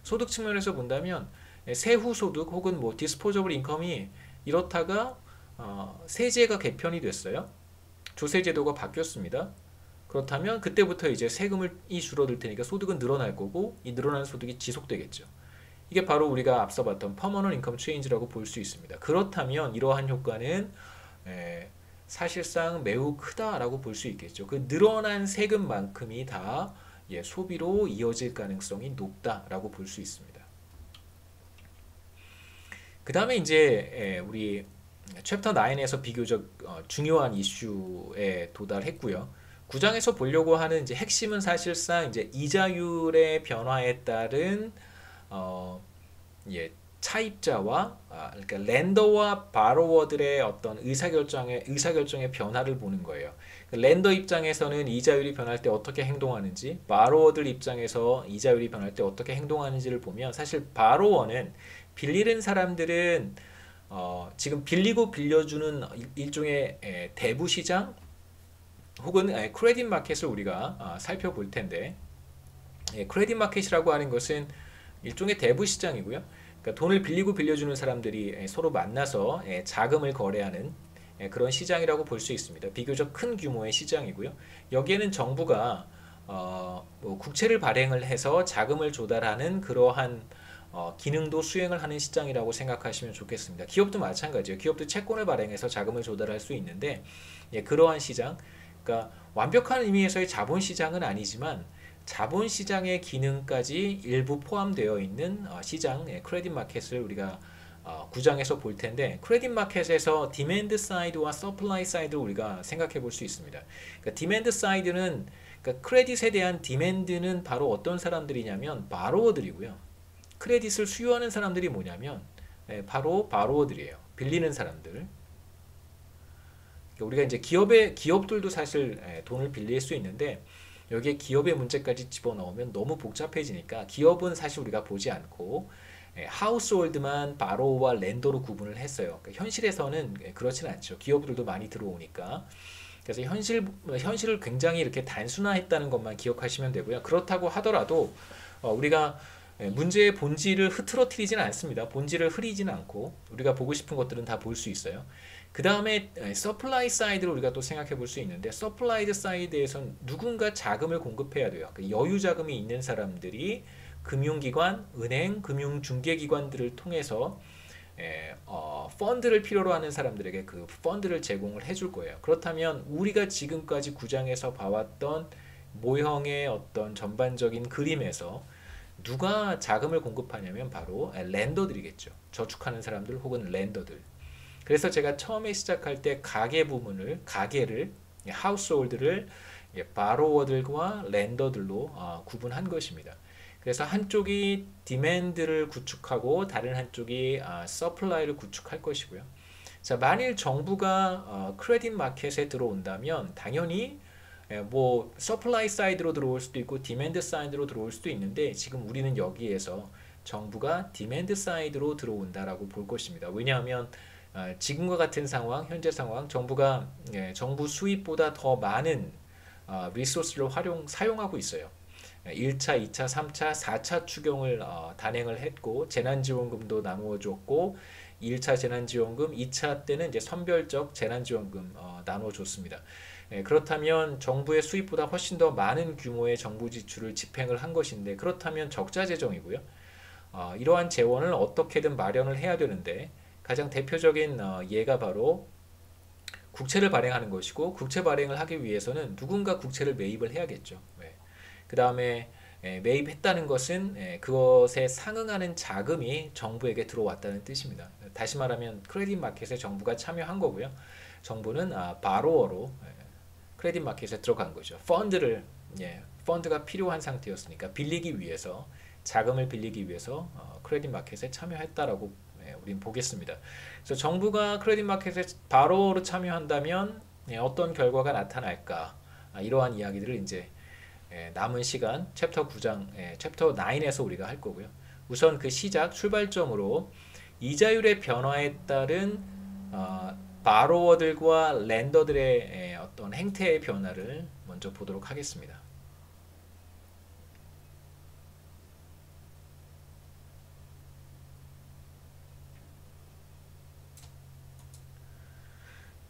소득 측면에서 본다면 세후 소득 혹은 뭐 디스포저블 인컴이 이렇다가 세제가 개편이 됐어요. 조세 제도가 바뀌었습니다. 그렇다면 그때부터 이제 세금이 줄어들 테니까 소득은 늘어날 거고 이 늘어나는 소득이 지속되겠죠. 이게 바로 우리가 앞서 봤던 퍼머넌트 인컴 체인지라고 볼 수 있습니다. 그렇다면 이러한 효과는 에, 사실상 매우 크다라고 볼 수 있겠죠. 그 늘어난 세금만큼이 다 소비로 이어질 가능성이 높다라고 볼 수 있습니다. 그 다음에 이제 우리 챕터 9에서 비교적 중요한 이슈에 도달했고요. 9장에서 보려고 하는 이제 핵심은 사실상 이제 이자율의 변화에 따른 차입자와 그러니까 렌더와 바로워들의 어떤 의사결정의 변화를 보는 거예요. 렌더 입장에서는 이자율이 변할 때 어떻게 행동하는지, 바로워들 입장에서 이자율이 변할 때 어떻게 행동하는지를 보면 사실 바로워는 빌리는 사람들은 지금 빌리고 빌려주는 일종의 대부 시장 혹은 크레딧 마켓을 우리가 살펴볼 텐데 크레딧 마켓이라고 하는 것은 일종의 대부 시장이고요. 그러니까 돈을 빌리고 빌려주는 사람들이 서로 만나서 자금을 거래하는 그런 시장이라고 볼 수 있습니다. 비교적 큰 규모의 시장이고요. 여기에는 정부가 뭐 국채를 발행을 해서 자금을 조달하는 그러한 기능도 수행을 하는 시장이라고 생각하시면 좋겠습니다. 기업도 마찬가지예요. 기업도 채권을 발행해서 자금을 조달할 수 있는데 그러한 시장, 그러니까 완벽한 의미에서의 자본시장은 아니지만 자본시장의 기능까지 일부 포함되어 있는 시장, 크레딧 마켓을 우리가 9장에서 볼 텐데 크레딧 마켓에서 디맨드 사이드와 서플라이 사이드를 우리가 생각해 볼 수 있습니다. 그러니까 디맨드 사이드는 그러니까 크레딧에 대한 디맨드는 바로 어떤 사람들이냐면 바로워들이고요. 크레딧을 수요하는 사람들이 뭐냐면 바로 바로워들이에요. 빌리는 사람들. 우리가 이제 기업들도 사실 돈을 빌릴 수 있는데 여기에 기업의 문제까지 집어넣으면 너무 복잡해지니까 기업은 사실 우리가 보지 않고 하우스홀드만 바로우와 렌더로 구분을 했어요. 그러니까 현실에서는 그렇지는 않죠. 기업들도 많이 들어오니까. 그래서 현실을 굉장히 이렇게 단순화했다는 것만 기억하시면 되고요. 그렇다고 하더라도 우리가 문제의 본질을 흐트러뜨리지는 않습니다. 본질을 흐리지는 않고 우리가 보고 싶은 것들은 다 볼 수 있어요. 그 다음에 서플라이 사이드를 우리가 또 생각해 볼 수 있는데 서플라이드 사이드에선 누군가 자금을 공급해야 돼요. 여유 자금이 있는 사람들이 금융기관, 은행, 금융중개기관들을 통해서 펀드를 필요로 하는 사람들에게 그 펀드를 제공을 해줄 거예요. 그렇다면 우리가 지금까지 9장에서 봐왔던 모형의 어떤 전반적인 그림에서 누가 자금을 공급하냐면 바로 렌더들이겠죠. 저축하는 사람들 혹은 렌더들. 그래서 제가 처음에 시작할 때 가게를 하우스홀드를 바로워들과 렌더들로 구분한 것입니다. 그래서 한쪽이 디맨드를 구축하고 다른 한쪽이 서플라이를 구축할 것이고요. 자, 만일 정부가 크레딧 마켓에 들어온다면 당연히 뭐 서플라이 사이드로 들어올 수도 있고 디맨드 사이드로 들어올 수도 있는데 지금 우리는 여기에서 정부가 디맨드 사이드로 들어온다라고 볼 것입니다. 왜냐하면 지금과 같은 상황, 현재 상황, 정부가 정부 수입보다 더 많은 리소스를 사용하고 있어요. 1차, 2차, 3차, 4차 추경을 단행을 했고 재난지원금도 나누어 줬고 1차 재난지원금, 2차 때는 이제 선별적 재난지원금 나누어 줬습니다. 그렇다면 정부의 수입보다 훨씬 더 많은 규모의 정부 지출을 집행을 한 것인데 그렇다면 적자 재정이고요. 이러한 재원을 어떻게든 마련을 해야 되는데 가장 대표적인 예가 바로 국채를 발행하는 것이고 국채 발행을 하기 위해서는 누군가 국채를 매입을 해야겠죠. 그 다음에 매입했다는 것은 그것에 상응하는 자금이 정부에게 들어왔다는 뜻입니다. 다시 말하면 크레딧 마켓에 정부가 참여한 거고요. 정부는 바로어로 크레딧 마켓에 들어간 거죠. 펀드가 필요한 상태였으니까 빌리기 위해서 자금을 빌리기 위해서 크레딧 마켓에 참여했다라고 우리는 보겠습니다. 그래서 정부가 크레딧 마켓에 바로로 참여한다면 어떤 결과가 나타날까? 이러한 이야기들을 이제 남은 시간 챕터 9장, 챕터 9에서 우리가 할 거고요. 우선 그 출발점으로 이자율의 변화에 따른 바로워들과 렌더들의 어떤 행태의 변화를 먼저 보도록 하겠습니다.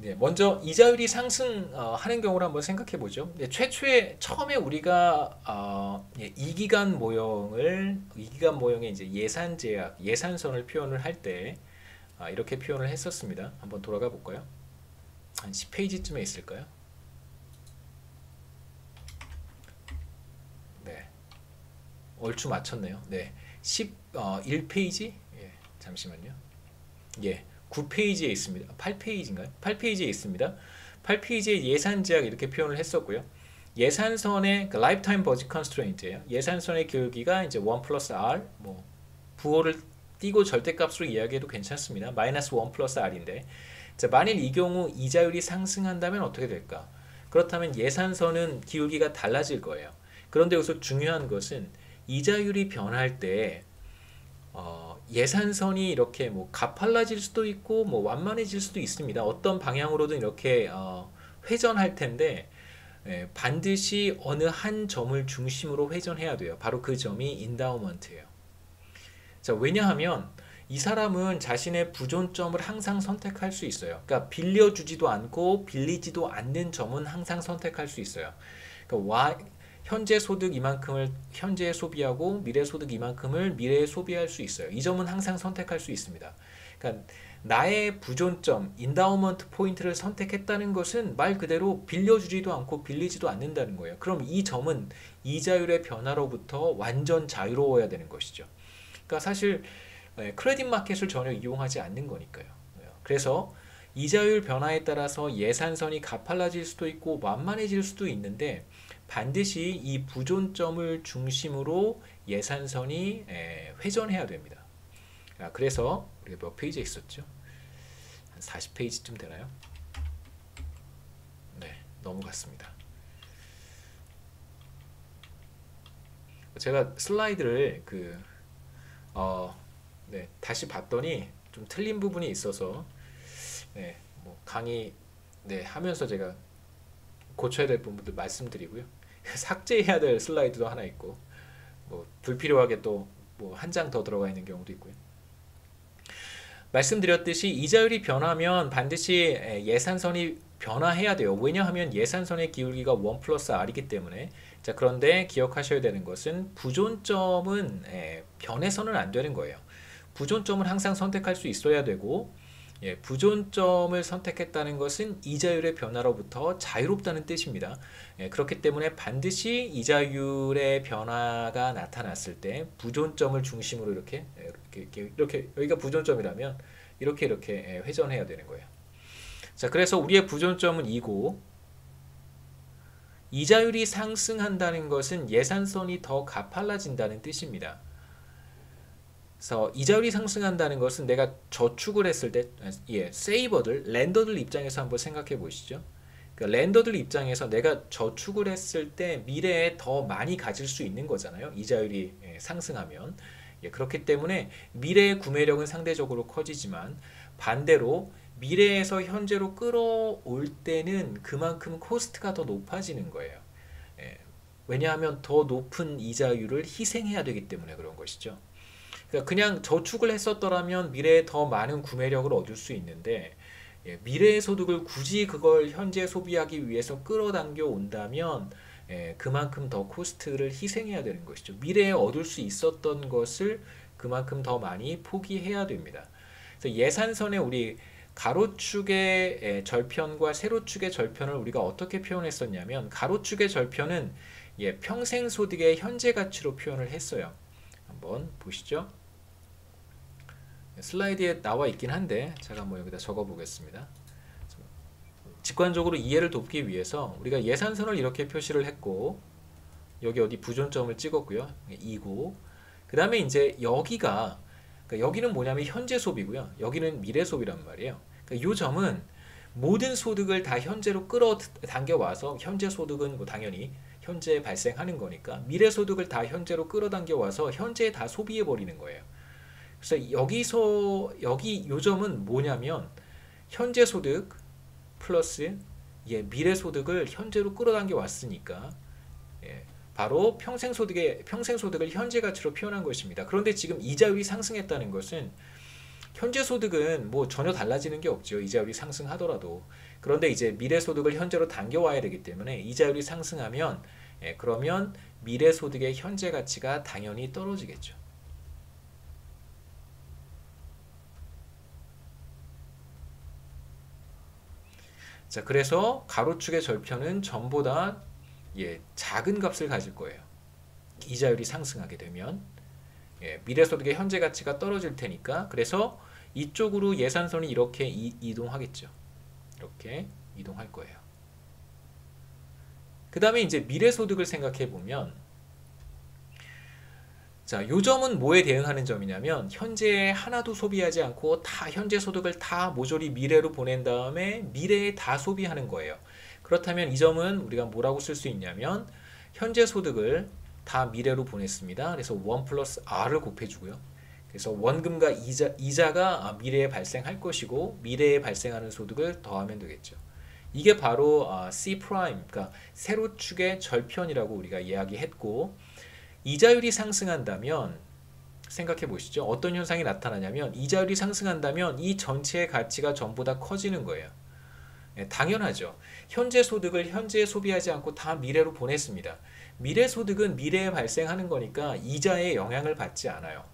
네, 먼저 이자율이 상승하는 경우를 한번 생각해 보죠. 네, 최초에 처음에 우리가 이기간 모형의 이제 예산 제약, 예산선을 표현을 할 때 이렇게 표현을 했었습니다. 한번 돌아가 볼까요? 한 10페이지쯤에 있을까요? 네, 얼추 맞췄네요. 네, 11페이지? 예, 잠시만요. 예, 9페이지에 있습니다. 8페이지인가요? 8페이지에 있습니다. 8페이지에 예산 제약 이렇게 표현을 했었고요. 예산선의 그 라이프타임 버짓 컨스트레인트예요. 예산선의 기울기가 이제 1 플러스 R, 뭐 부호를 띄고 절대값으로 이야기해도 괜찮습니다. 마이너스 1 플러스 R인데, 자, 만일 이 경우 이자율이 상승한다면 어떻게 될까? 그렇다면 예산선은 기울기가 달라질 거예요. 그런데 여기서 중요한 것은 이자율이 변할 때 예산선이 이렇게 뭐 가팔라질 수도 있고 뭐 완만해질 수도 있습니다. 어떤 방향으로든 이렇게 회전할 텐데 반드시 어느 한 점을 중심으로 회전해야 돼요. 바로 그 점이 인다우먼트예요. 자, 왜냐하면 이 사람은 자신의 부존점을 항상 선택할 수 있어요. 그러니까 빌려주지도 않고 빌리지도 않는 점은 항상 선택할 수 있어요. 그러니까 현재 소득 이만큼을 현재 소비하고 미래 소득 이만큼을 미래에 소비할 수 있어요. 이 점은 항상 선택할 수 있습니다. 그러니까 나의 부존점, 인다우먼트 포인트를 선택했다는 것은 말 그대로 빌려주지도 않고 빌리지도 않는다는 거예요. 그럼 이 점은 이자율의 변화로부터 완전 자유로워야 되는 것이죠. 그러니까 사실 크레딧 마켓을 전혀 이용하지 않는 거니까요. 그래서 이자율 변화에 따라서 예산선이 가팔라질 수도 있고 완만해질 수도 있는데 반드시 이 부존점을 중심으로 예산선이 회전해야 됩니다. 그래서 우리가 몇 페이지에 있었죠? 한 40페이지쯤 되나요? 네, 넘어갔습니다. 제가 슬라이드를 네, 다시 봤더니 좀 틀린 부분이 있어서 네, 뭐 강의 하면서 제가 고쳐야 될 부분들 말씀드리고요. 삭제해야 될 슬라이드도 하나 있고 뭐 불필요하게 또 뭐 한 장 더 들어가 있는 경우도 있고요. 말씀드렸듯이 이자율이 변하면 반드시 예산선이 변화해야 돼요. 왜냐하면 예산선의 기울기가 1 플러스 R이기 때문에. 자, 그런데 기억하셔야 되는 것은 부존점은 변해서는 안 되는 거예요. 부존점을 항상 선택할 수 있어야 되고 부존점을 선택했다는 것은 이자율의 변화로부터 자유롭다는 뜻입니다. 그렇기 때문에 반드시 이자율의 변화가 나타났을 때 부존점을 중심으로 이렇게 여기가 부존점이라면 이렇게 회전해야 되는 거예요. 자, 그래서 우리의 부존점은 이고 이자율이 상승한다는 것은 예산선이 더 가팔라진다는 뜻입니다. 그래서 이자율이 상승한다는 것은 내가 저축을 했을 때, 세이버들, 렌더들 입장에서 한번 생각해 보시죠. 그러니까 렌더들 입장에서 내가 저축을 했을 때 미래에 더 많이 가질 수 있는 거잖아요. 이자율이 상승하면. 그렇기 때문에 미래의 구매력은 상대적으로 커지지만 반대로 미래에서 현재로 끌어올 때는 그만큼 코스트가 더 높아지는 거예요. 왜냐하면 더 높은 이자율을 희생해야 되기 때문에 그런 것이죠. 그러니까 그냥 저축을 했었더라면 미래에 더 많은 구매력을 얻을 수 있는데 미래의 소득을 굳이 그걸 현재 소비하기 위해서 끌어당겨 온다면 그만큼 더 코스트를 희생해야 되는 것이죠. 미래에 얻을 수 있었던 것을 그만큼 더 많이 포기해야 됩니다. 그래서 예산선에 우리 가로축의 절편과 세로축의 절편을 우리가 어떻게 표현했었냐면 가로축의 절편은 평생 소득의 현재 가치로 표현을 했어요. 한번 보시죠. 슬라이드에 나와 있긴 한데 제가 한번 여기다 적어 보겠습니다. 직관적으로 이해를 돕기 위해서 우리가 예산선을 이렇게 표시를 했고 여기 어디 부존점을 찍었고요. 2고 그 다음에 이제 여기가 그러니까 여기는 뭐냐면 현재 소비고요. 여기는 미래 소비란 말이에요. 그러니까 이 점은 모든 소득을 다 현재로 끌어당겨 와서 현재 소득은 뭐 당연히 현재 발생하는 거니까 미래 소득을 다 현재로 끌어당겨 와서 현재에 다 소비해 버리는 거예요. 그래서 여기 요 점은 뭐냐면 현재 소득 플러스 미래 소득을 현재로 끌어당겨 왔으니까 바로 평생 소득을 현재 가치로 표현한 것입니다. 그런데 지금 이자율이 상승했다는 것은 현재 소득은 뭐 전혀 달라지는 게 없죠. 이자율이 상승하더라도. 그런데 이제 미래 소득을 현재로 당겨와야 되기 때문에 이자율이 상승하면 그러면 미래 소득의 현재 가치가 당연히 떨어지겠죠. 자, 그래서 가로축의 절편은 전보다 작은 값을 가질 거예요. 이자율이 상승하게 되면 미래소득의 현재 가치가 떨어질 테니까 그래서 이쪽으로 예산선이 이렇게 이동하겠죠. 이렇게 이동할 거예요. 그 다음에 이제 미래소득을 생각해 보면 자, 요 점은 뭐에 대응하는 점이냐면 현재에 하나도 소비하지 않고 다 현재 소득을 다 모조리 미래로 보낸 다음에 미래에 다 소비하는 거예요. 그렇다면 이 점은 우리가 뭐라고 쓸 수 있냐면 현재 소득을 다 미래로 보냈습니다. 그래서 1 플러스 R을 곱해주고요. 그래서 원금과 이자가 미래에 발생할 것이고 미래에 발생하는 소득을 더하면 되겠죠. 이게 바로 C 프라임, 그러니까 세로축의 절편이라고 우리가 이야기했고 이자율이 상승한다면 생각해 보시죠. 어떤 현상이 나타나냐면 이자율이 상승한다면 이 전체의 가치가 전부 다 커지는 거예요. 당연하죠. 현재 소득을 현재에 소비하지 않고 다 미래로 보냈습니다. 미래 소득은 미래에 발생하는 거니까 이자에 영향을 받지 않아요.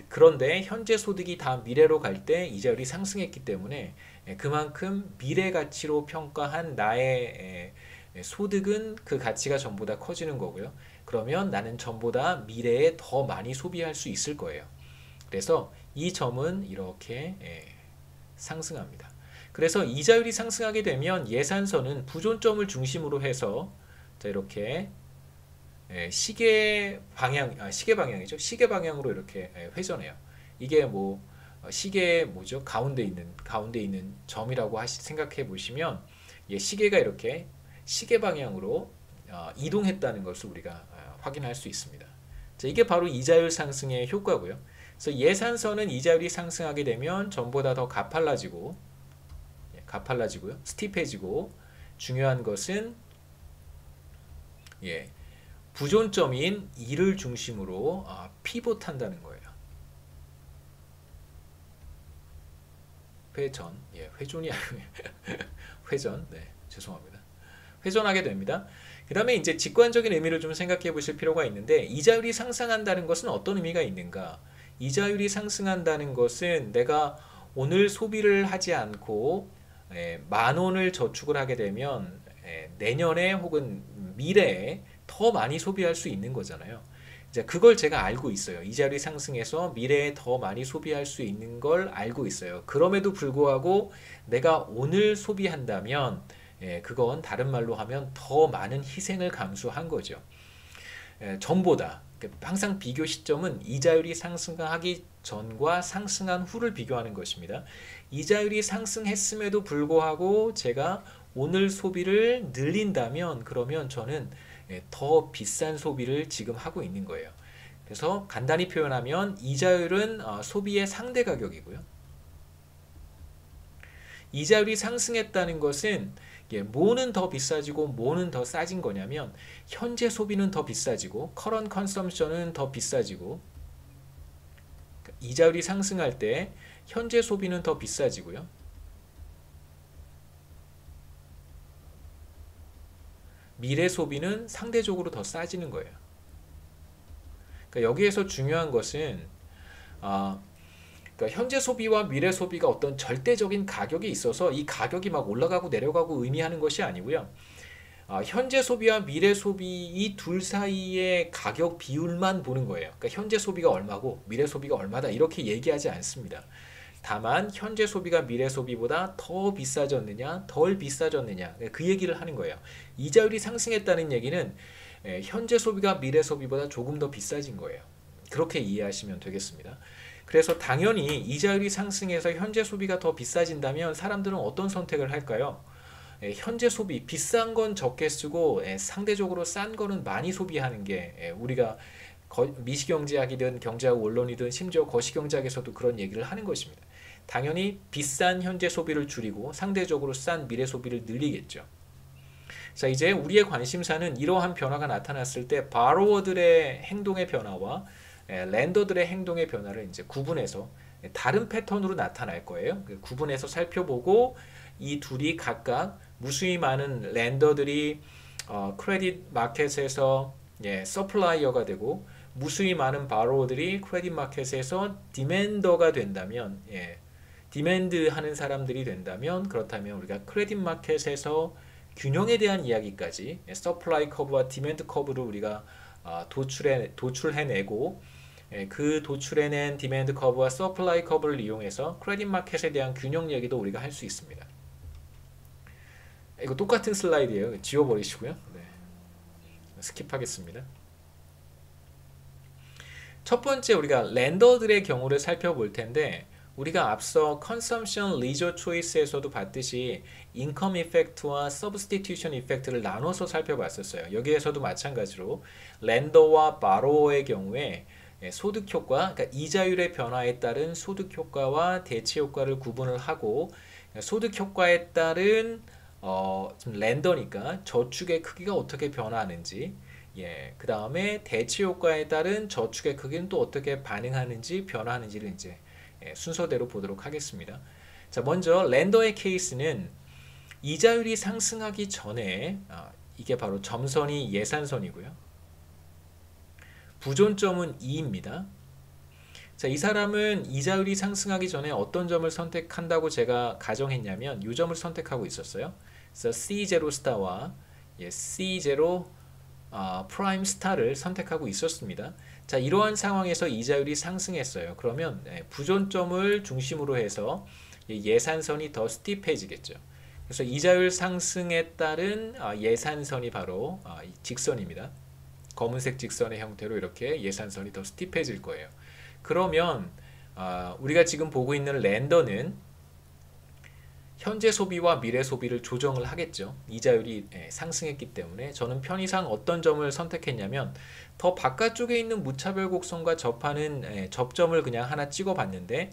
그런데 현재 소득이 다 미래로 갈 때 이자율이 상승했기 때문에 그만큼 미래 가치로 평가한 나의 소득은 그 가치가 전부 다 커지는 거고요. 그러면 나는 전보다 미래에 더 많이 소비할 수 있을 거예요. 그래서 이 점은 이렇게 상승합니다. 그래서 이자율이 상승하게 되면 예산선은 부존점을 중심으로 해서 자 이렇게 시계 방향이죠. 시계 방향으로 이렇게 회전해요. 이게 뭐 시계의 뭐죠? 가운데 있는 점이라고 생각해 보시면 시계가 이렇게 시계 방향으로 이동했다는 것을 우리가 확인할 수 있습니다. 자, 이게 바로 이자율 상승의 효과고요. 그래서 예산선은 이자율이 상승하게 되면 전보다 더 가팔라지고요. 스티프해지고 중요한 것은 부존점인 2를 중심으로 피봇한다는 거예요. 회전이 아니고 회전. 죄송합니다. 회전하게 됩니다. 그 다음에 이제 직관적인 의미를 좀 생각해 보실 필요가 있는데 이자율이 상승한다는 것은 어떤 의미가 있는가? 이자율이 상승한다는 것은 내가 오늘 소비를 하지 않고 10,000원을 저축을 하게 되면 내년에 혹은 미래에 더 많이 소비할 수 있는 거잖아요. 이제 그걸 제가 알고 있어요. 이자율이 상승해서 미래에 더 많이 소비할 수 있는 걸 알고 있어요. 그럼에도 불구하고 내가 오늘 소비한다면 그건 다른 말로 하면 더 많은 희생을 감수한 거죠. 전보다 항상 비교 시점은 이자율이 상승하기 전과 상승한 후를 비교하는 것입니다. 이자율이 상승했음에도 불구하고 제가 오늘 소비를 늘린다면 그러면 저는 더 비싼 소비를 지금 하고 있는 거예요. 그래서 간단히 표현하면 이자율은 소비의 상대 가격이고요. 이자율이 상승했다는 것은 뭐는 더 비싸지고 뭐는 더 싸진 거냐면 현재 소비는 더 비싸지고 current consumption은 더 비싸지고 이자율이 상승할 때 현재 소비는 더 비싸지고요. 미래 소비는 상대적으로 더 싸지는 거예요. 그러니까 여기에서 중요한 것은 그러니까 현재 소비와 미래 소비가 어떤 절대적인 가격이 있어서 이 가격이 막 올라가고 내려가고 의미하는 것이 아니고요. 현재 소비와 미래 소비 이 둘 사이의 가격 비율만 보는 거예요. 그러니까 현재 소비가 얼마고 미래 소비가 얼마다 이렇게 얘기하지 않습니다. 다만 현재 소비가 미래 소비보다 더 비싸졌느냐 덜 비싸졌느냐 그 얘기를 하는 거예요. 이자율이 상승했다는 얘기는 현재 소비가 미래 소비보다 조금 더 비싸진 거예요. 그렇게 이해하시면 되겠습니다. 그래서 당연히 이자율이 상승해서 현재 소비가 더 비싸진다면 사람들은 어떤 선택을 할까요? 현재 소비, 비싼 건 적게 쓰고 상대적으로 싼 거는 많이 소비하는 게 우리가 미시경제학이든 경제학 원론이든 심지어 거시경제학에서도 그런 얘기를 하는 것입니다. 당연히 비싼 현재 소비를 줄이고 상대적으로 싼 미래 소비를 늘리겠죠. 자, 이제 우리의 관심사는 이러한 변화가 나타났을 때 바로워들의 행동의 변화와 렌더들의 행동의 변화를 이제 구분해서 다른 패턴으로 나타날 거예요. 구분해서 살펴보고 이 둘이 각각 무수히 많은 렌더들이 크레딧 마켓에서 서플라이어가 되고 무수히 많은 바로어들이 크레딧 마켓에서 디맨더가 된다면 디맨드 하는 사람들이 된다면 그렇다면 우리가 크레딧 마켓에서 균형에 대한 이야기까지 서플라이 커브와 디맨드 커브를 우리가 도출해내고 그 도출해낸 디맨드 커브와 서플라이 커브를 이용해서 크레딧 마켓에 대한 균형 얘기도 우리가 할 수 있습니다. 이거 똑같은 슬라이드예요. 지워버리시고요. 네. 스킵하겠습니다. 첫 번째 우리가 렌더들의 경우를 살펴볼 텐데 우리가 앞서 컨섬션 리저 초이스에서도 봤듯이 인컴 이펙트와 서브스티튜션 이펙트를 나눠서 살펴봤었어요. 여기에서도 마찬가지로 렌더와 바로어의 경우에 소득 효과, 그러니까 이자율의 변화에 따른 소득 효과와 대체 효과를 구분을 하고 소득 효과에 따른 렌더니까 저축의 크기가 어떻게 변화하는지 그 다음에 대체 효과에 따른 저축의 크기는 또 어떻게 반응하는지 변화하는지를 이제 순서대로 보도록 하겠습니다. 자, 먼저 렌더의 케이스는 이자율이 상승하기 전에 이게 바로 점선이 예산선이고요. 부존점은 2입니다. 자, 이 사람은 이자율이 상승하기 전에 어떤 점을 선택한다고 제가 가정했냐면 이 점을 선택하고 있었어요. 그래서 C0 스타와 C0 프라임 스타를 선택하고 있었습니다. 자, 이러한 상황에서 이자율이 상승했어요. 그러면 부존점을 중심으로 해서 예산선이 더 스티프해지겠죠. 그래서 이자율 상승에 따른 예산선이 바로 직선입니다. 검은색 직선의 형태로 이렇게 예산선이 더 스티프해질 거예요. 그러면 우리가 지금 보고 있는 렌더는 현재 소비와 미래 소비를 조정을 하겠죠. 이자율이 상승했기 때문에 저는 편의상 어떤 점을 선택했냐면 더 바깥쪽에 있는 무차별 곡선과 접하는 접점을 그냥 하나 찍어 봤는데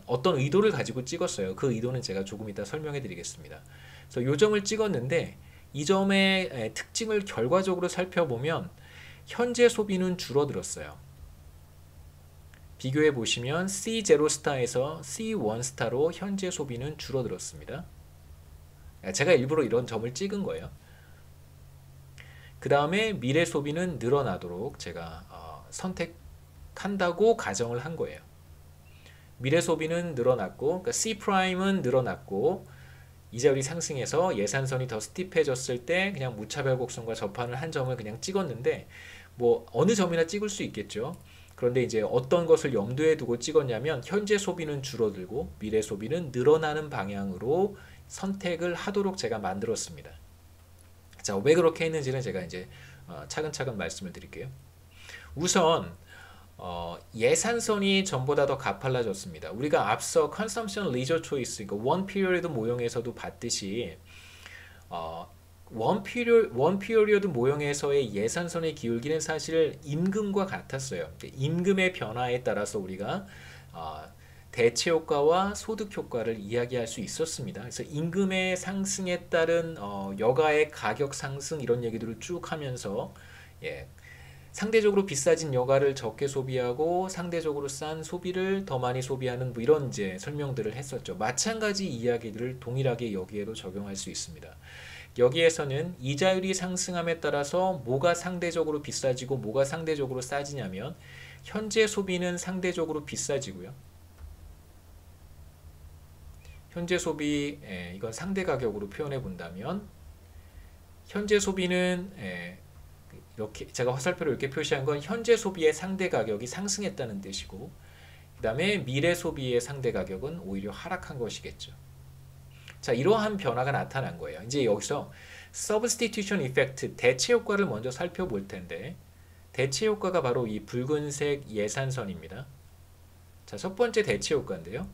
어떤 의도를 가지고 찍었어요. 그 의도는 제가 조금 이따 설명해 드리겠습니다. 그래서 이 점을 찍었는데 이 점의 특징을 결과적으로 살펴보면 현재 소비는 줄어들었어요. 비교해 보시면 C0 스타에서 C1 스타로 현재 소비는 줄어들었습니다. 제가 일부러 이런 점을 찍은 거예요. 그 다음에 미래 소비는 늘어나도록 제가 선택한다고 가정을 한 거예요. 미래 소비는 늘어났고 그러니까 C'은 늘어났고 이자율이 상승해서 예산선이 더 스티프해졌을 때 그냥 무차별 곡선과 접하는 한 점을 그냥 찍었는데 뭐 어느 점이나 찍을 수 있겠죠. 그런데 이제 어떤 것을 염두에 두고 찍었냐면 현재 소비는 줄어들고 미래 소비는 늘어나는 방향으로 선택을 하도록 제가 만들었습니다. 자, 왜 그렇게 했는지는 제가 이제 차근차근 말씀을 드릴게요. 우선 예산선이 전보다 더 가팔라졌습니다. 우리가 앞서 컨섬션 리저 초이스, 그러니까 원 피리어드 모형에서도 봤듯이 원 피리어드 모형에서의 예산선의 기울기는 사실 임금과 같았어요. 임금의 변화에 따라서 우리가 대체 효과와 소득 효과를 이야기할 수 있었습니다. 그래서 임금의 상승에 따른 여가의 가격 상승 이런 얘기들을 쭉 하면서 상대적으로 비싸진 여가를 적게 소비하고 상대적으로 싼 소비를 더 많이 소비하는 뭐 이런 이제 설명들을 했었죠. 마찬가지 이야기들을 동일하게 여기에도 적용할 수 있습니다. 여기에서는 이자율이 상승함에 따라서 뭐가 상대적으로 비싸지고 뭐가 상대적으로 싸지냐면 현재 소비는 상대적으로 비싸지고요. 현재 소비 이건 상대 가격으로 표현해 본다면 현재 소비는 이렇게 제가 화살표로 이렇게 표시한 건 현재 소비의 상대 가격이 상승했다는 뜻이고 그 다음에 미래 소비의 상대 가격은 오히려 하락한 것이겠죠. 자, 이러한 변화가 나타난 거예요. 이제 여기서 substitution effect, 대체 효과를 먼저 살펴볼 텐데 대체 효과가 바로 이 붉은색 예산선입니다. 자, 첫 번째 대체 효과인데요.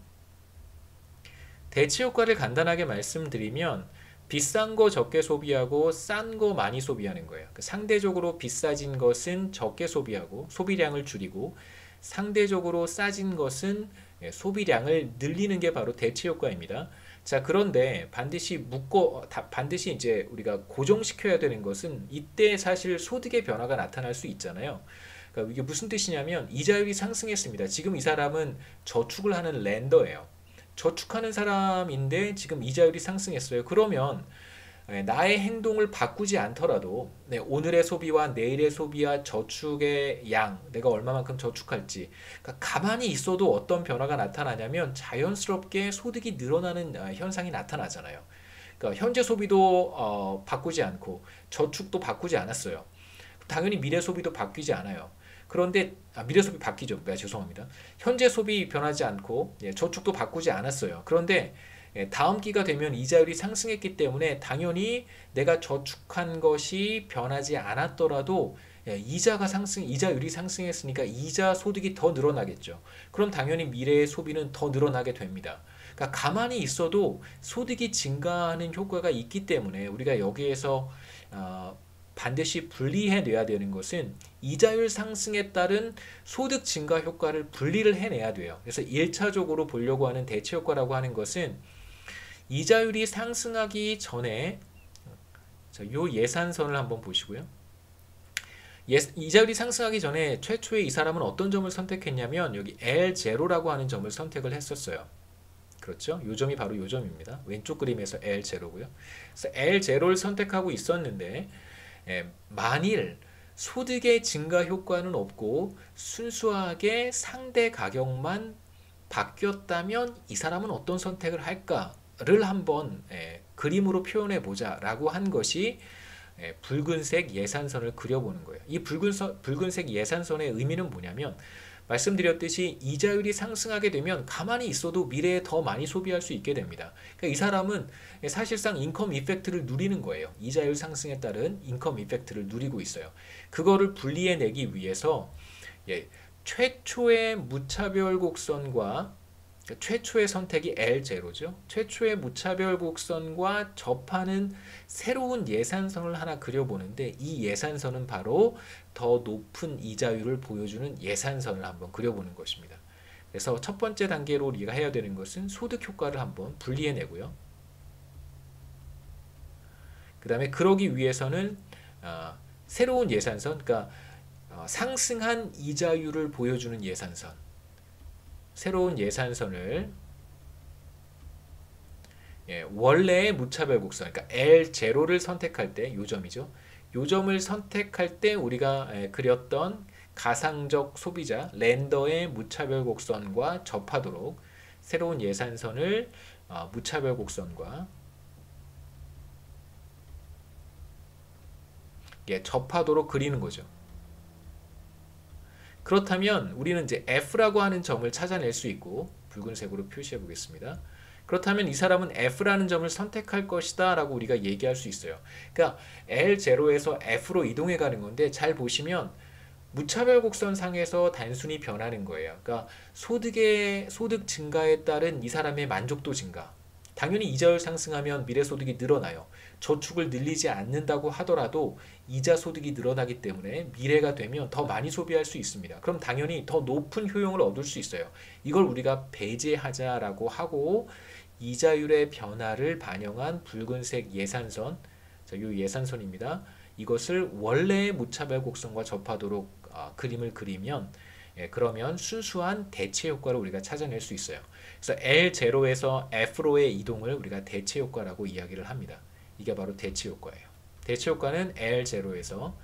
대체 효과를 간단하게 말씀드리면 비싼 거 적게 소비하고 싼 거 많이 소비하는 거예요. 상대적으로 비싸진 것은 적게 소비하고 소비량을 줄이고 상대적으로 싸진 것은 소비량을 늘리는 게 바로 대체 효과입니다. 자, 그런데 반드시 이제 우리가 고정시켜야 되는 것은 이때 사실 소득의 변화가 나타날 수 있잖아요. 그러니까 이게 무슨 뜻이냐면 이자율이 상승했습니다. 지금 이 사람은 저축을 하는 렌더예요. 저축하는 사람인데 지금 이자율이 상승했어요. 그러면 나의 행동을 바꾸지 않더라도 오늘의 소비와 내일의 소비와 저축의 양, 내가 얼마만큼 저축할지, 그러니까 가만히 있어도 어떤 변화가 나타나냐면 자연스럽게 소득이 늘어나는 현상이 나타나잖아요. 그러니까 현재 소비도 바꾸지 않고 저축도 바꾸지 않았어요. 당연히 미래 소비도 바뀌지 않아요. 그런데 미래 소비 바뀌죠. 죄송합니다. 현재 소비 변하지 않고 저축도 바꾸지 않았어요. 그런데 다음 기가 되면 이자율이 상승했기 때문에 당연히 내가 저축한 것이 변하지 않았더라도 이자율이 상승했으니까 이자 소득이 더 늘어나겠죠. 그럼 당연히 미래의 소비는 더 늘어나게 됩니다. 그러니까 가만히 있어도 소득이 증가하는 효과가 있기 때문에 우리가 여기에서 반드시 분리해내야 되는 것은 이자율 상승에 따른 소득 증가 효과를 분리를 해내야 돼요. 그래서 1차적으로 보려고 하는 대체 효과라고 하는 것은 이자율이 상승하기 전에 이 예산선을 한번 보시고요. 이자율이 상승하기 전에 최초에 이 사람은 어떤 점을 선택했냐면 여기 L0라고 하는 점을 선택을 했었어요. 그렇죠? 이 점이 바로 이 점입니다. 왼쪽 그림에서 L0고요. 그래서 L0를 선택하고 있었는데 만일 소득의 증가 효과는 없고 순수하게 상대 가격만 바뀌었다면 이 사람은 어떤 선택을 할까를 한번 그림으로 표현해 보자라고 한 것이 붉은색 예산선을 그려보는 거예요. 이 붉은색 예산선의 의미는 뭐냐면 말씀드렸듯이 이자율이 상승하게 되면 가만히 있어도 미래에 더 많이 소비할 수 있게 됩니다. 그러니까 이 사람은 사실상 인컴 이펙트를 누리는 거예요. 이자율 상승에 따른 인컴 이펙트를 누리고 있어요. 그거를 분리해내기 위해서 최초의 무차별 곡선과 최초의 선택이 L0죠. 최초의 무차별 곡선과 접하는 새로운 예산선을 하나 그려보는데 이 예산선은 바로 더 높은 이자율을 보여주는 예산선을 한번 그려보는 것입니다. 그래서 첫 번째 단계로 우리가 해야 되는 것은 소득 효과를 한번 분리해내고요. 그 다음에 그러기 위해서는 새로운 예산선, 그러니까 상승한 이자율을 보여주는 예산선, 새로운 예산선을 원래의 무차별 곡선, 그러니까 L0를 선택할 때 이 점이죠. 이 점을 선택할 때 우리가 그렸던 가상적 소비자 렌더의 무차별 곡선과 접하도록 새로운 예산선을 무차별 곡선과 접하도록 그리는 거죠. 그렇다면 우리는 이제 F라고 하는 점을 찾아낼 수 있고 붉은색으로 표시해 보겠습니다. 그렇다면 이 사람은 F라는 점을 선택할 것이다 라고 우리가 얘기할 수 있어요. 그러니까 L0에서 F로 이동해 가는 건데 잘 보시면 무차별 곡선 상에서 단순히 변하는 거예요. 그러니까 소득 증가에 따른 이 사람의 만족도 증가. 당연히 이자율 상승하면 미래 소득이 늘어나요. 저축을 늘리지 않는다고 하더라도 이자 소득이 늘어나기 때문에 미래가 되면 더 많이 소비할 수 있습니다. 그럼 당연히 더 높은 효용을 얻을 수 있어요. 이걸 우리가 배제하자라고 하고 이자율의 변화를 반영한 붉은색 예산선, 이 예산선입니다. 이것을 원래의 무차별 곡선과 접하도록 그림을 그리면 그러면 순수한 대체 효과를 우리가 찾아낼 수 있어요. 그래서 L0에서 F로의 이동을 우리가 대체 효과라고 이야기를 합니다. 이게 바로 대체 효과예요. 대체 효과는 L0에서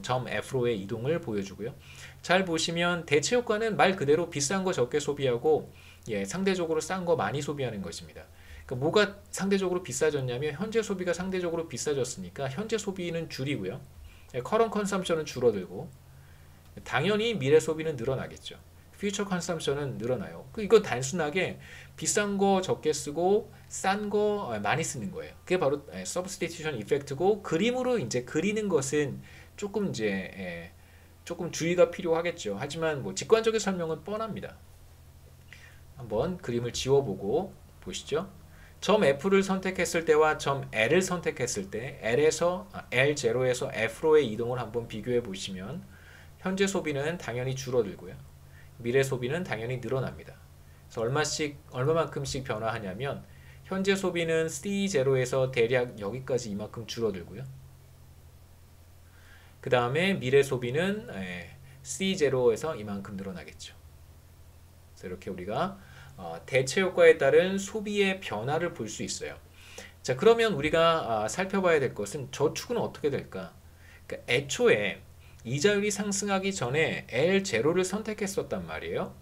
점 F로의 이동을 보여주고요. 잘 보시면 대체 효과는 말 그대로 비싼 거 적게 소비하고 상대적으로 싼 거 많이 소비하는 것입니다. 그러니까 뭐가 상대적으로 비싸졌냐면 현재 소비가 상대적으로 비싸졌으니까 현재 소비는 줄이고요. 커런 컨섬션은 줄어들고 당연히 미래 소비는 늘어나겠죠. 퓨처 컨섬션은 늘어나요. 이거 단순하게 비싼 거 적게 쓰고 싼 거 많이 쓰는 거예요. 그게 바로 substitution effect고 그림으로 이제 그리는 것은 조금 조금 주의가 필요하겠죠. 하지만 뭐 직관적인 설명은 뻔합니다. 한번 그림을 지워보고 보시죠. 점 F를 선택했을 때와 점 L을 선택했을 때 L0에서 F로의 이동을 한번 비교해 보시면 현재 소비는 당연히 줄어들고요. 미래 소비는 당연히 늘어납니다. 그래서 얼마만큼씩 변화하냐면 현재 소비는 C0에서 대략 여기까지 이만큼 줄어들고요. 그 다음에 미래 소비는 C0에서 이만큼 늘어나겠죠. 그래서 이렇게 우리가 대체 효과에 따른 소비의 변화를 볼 수 있어요. 자, 그러면 우리가 살펴봐야 될 것은 저축은 어떻게 될까? 그러니까 애초에 이자율이 상승하기 전에 L0를 선택했었단 말이에요.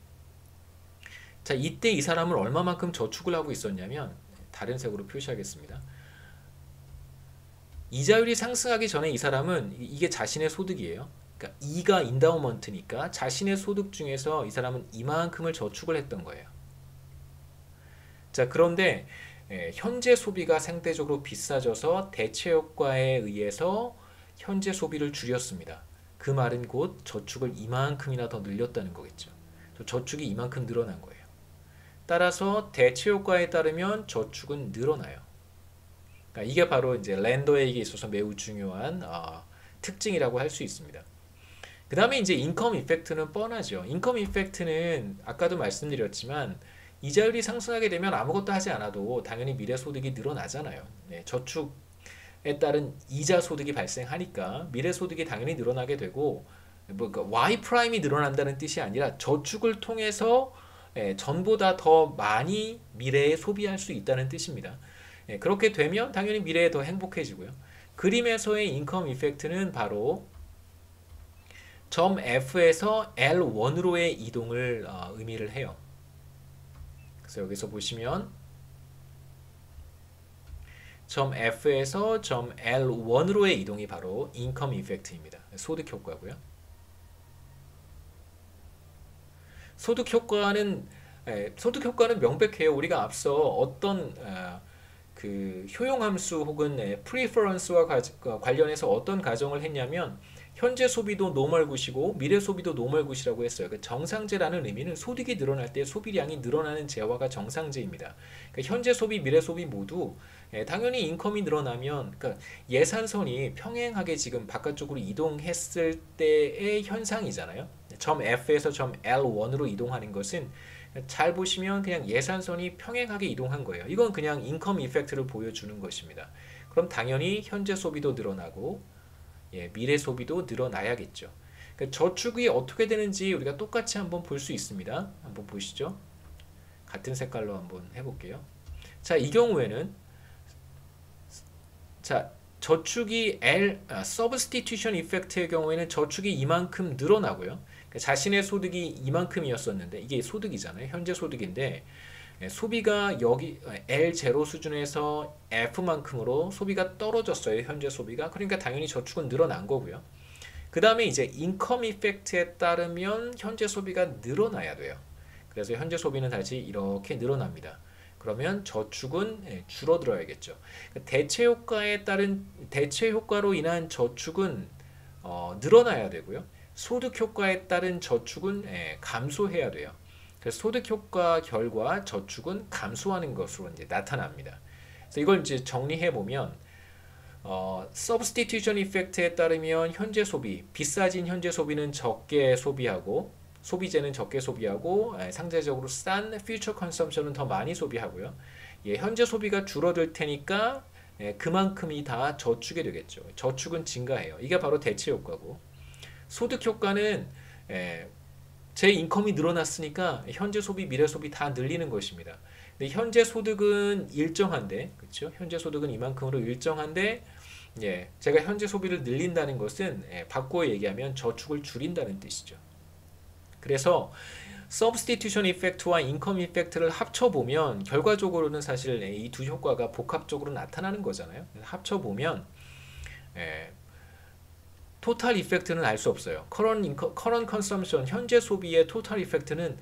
자, 이때 이 사람은 얼마만큼 저축을 하고 있었냐면 다른 색으로 표시하겠습니다. 이자율이 상승하기 전에 이 사람은 이게 자신의 소득이에요. 그러니까 2가 인다우먼트니까 자신의 소득 중에서 이 사람은 이만큼을 저축을 했던 거예요. 자, 그런데 현재 소비가 상대적으로 비싸져서 대체 효과에 의해서 현재 소비를 줄였습니다. 그 말은 곧 저축을 이만큼이나 더 늘렸다는 거겠죠. 저축이 이만큼 늘어난 거예요. 따라서 대체 효과에 따르면 저축은 늘어나요. 그러니까 이게 바로 이제 랜더에게 있어서 매우 중요한 특징이라고 할 수 있습니다. 그 다음에 이제 인컴 이펙트는 뻔하죠. 인컴 이펙트는 아까도 말씀드렸지만 이자율이 상승하게 되면 아무것도 하지 않아도 당연히 미래 소득이 늘어나잖아요. 네, 저축에 따른 이자 소득이 발생하니까 미래 소득이 당연히 늘어나게 되고 그러니까 Y 프라임이 늘어난다는 뜻이 아니라 저축을 통해서 전보다 더 많이 미래에 소비할 수 있다는 뜻입니다. 그렇게 되면 당연히 미래에 더 행복해지고요. 그림에서의 인컴 이펙트는 바로 점 F에서 L1으로의 이동을 의미를 해요. 그래서 여기서 보시면 점 F에서 점 L1으로의 이동이 바로 인컴 이펙트입니다. 소득 효과고요. 소득 효과는 명백해요. 우리가 앞서 어떤 그 효용함수 혹은 프리퍼런스와 관련해서 어떤 가정을 했냐면 현재 소비도 노멀 굿이고 미래 소비도 노멀 굿이라고 했어요. 그 정상제라는 의미는 소득이 늘어날 때 소비량이 늘어나는 제화가 정상제입니다. 그러니까 현재 소비, 미래 소비 모두 당연히 인컴이 늘어나면 그러니까 예산선이 평행하게 지금 바깥쪽으로 이동했을 때의 현상이잖아요. 점 F에서 점 L1으로 이동하는 것은 잘 보시면 그냥 예산선이 평행하게 이동한 거예요. 이건 그냥 인컴 이펙트를 보여주는 것입니다. 그럼 당연히 현재 소비도 늘어나고 미래 소비도 늘어나야겠죠. 그러니까 저축이 어떻게 되는지 우리가 똑같이 한번 볼 수 있습니다. 한번 보시죠. 같은 색깔로 한번 해볼게요. 자, 이 경우에는 자, 저축이 substitution effect의 경우에는 저축이 이만큼 늘어나고요. 그러니까 자신의 소득이 이만큼이었었는데 이게 소득이잖아요. 현재 소득인데 소비가 여기 L0 수준에서 F만큼으로 소비가 떨어졌어요. 현재 소비가. 그러니까 당연히 저축은 늘어난 거고요. 그 다음에 이제 인컴 이펙트에 따르면 현재 소비가 늘어나야 돼요. 그래서 현재 소비는 다시 이렇게 늘어납니다. 그러면 저축은 줄어들어야겠죠. 대체 효과에 따른 대체 효과로 인한 저축은 늘어나야 되고요. 소득 효과에 따른 저축은 감소해야 돼요. 그래서 소득 효과 결과 저축은 감소하는 것으로 이제 나타납니다. 그래서 이걸 이제 정리해 보면 substitution effect에 따르면 현재 소비, 비싸진 현재 소비는 적게 소비하고 소비재는 적게 소비하고 상대적으로 싼 future consumption은 더 많이 소비하고요. 현재 소비가 줄어들 테니까 그만큼이 다 저축이 되겠죠. 저축은 증가해요. 이게 바로 대체 효과고 소득 효과는 제 인컴이 늘어났으니까 현재 소비, 미래 소비 다 늘리는 것입니다. 근데 현재 소득은 일정한데, 그렇죠? 현재 소득은 이만큼으로 일정한데, 제가 현재 소비를 늘린다는 것은 바꿔 얘기하면 저축을 줄인다는 뜻이죠. 그래서 substitution effect와 income effect를 합쳐보면 결과적으로는 사실 이 두 효과가 복합적으로 나타나는 거잖아요. 합쳐보면 토탈 이펙트는 알 수 없어요. current consumption, 현재 소비의 토탈 이펙트는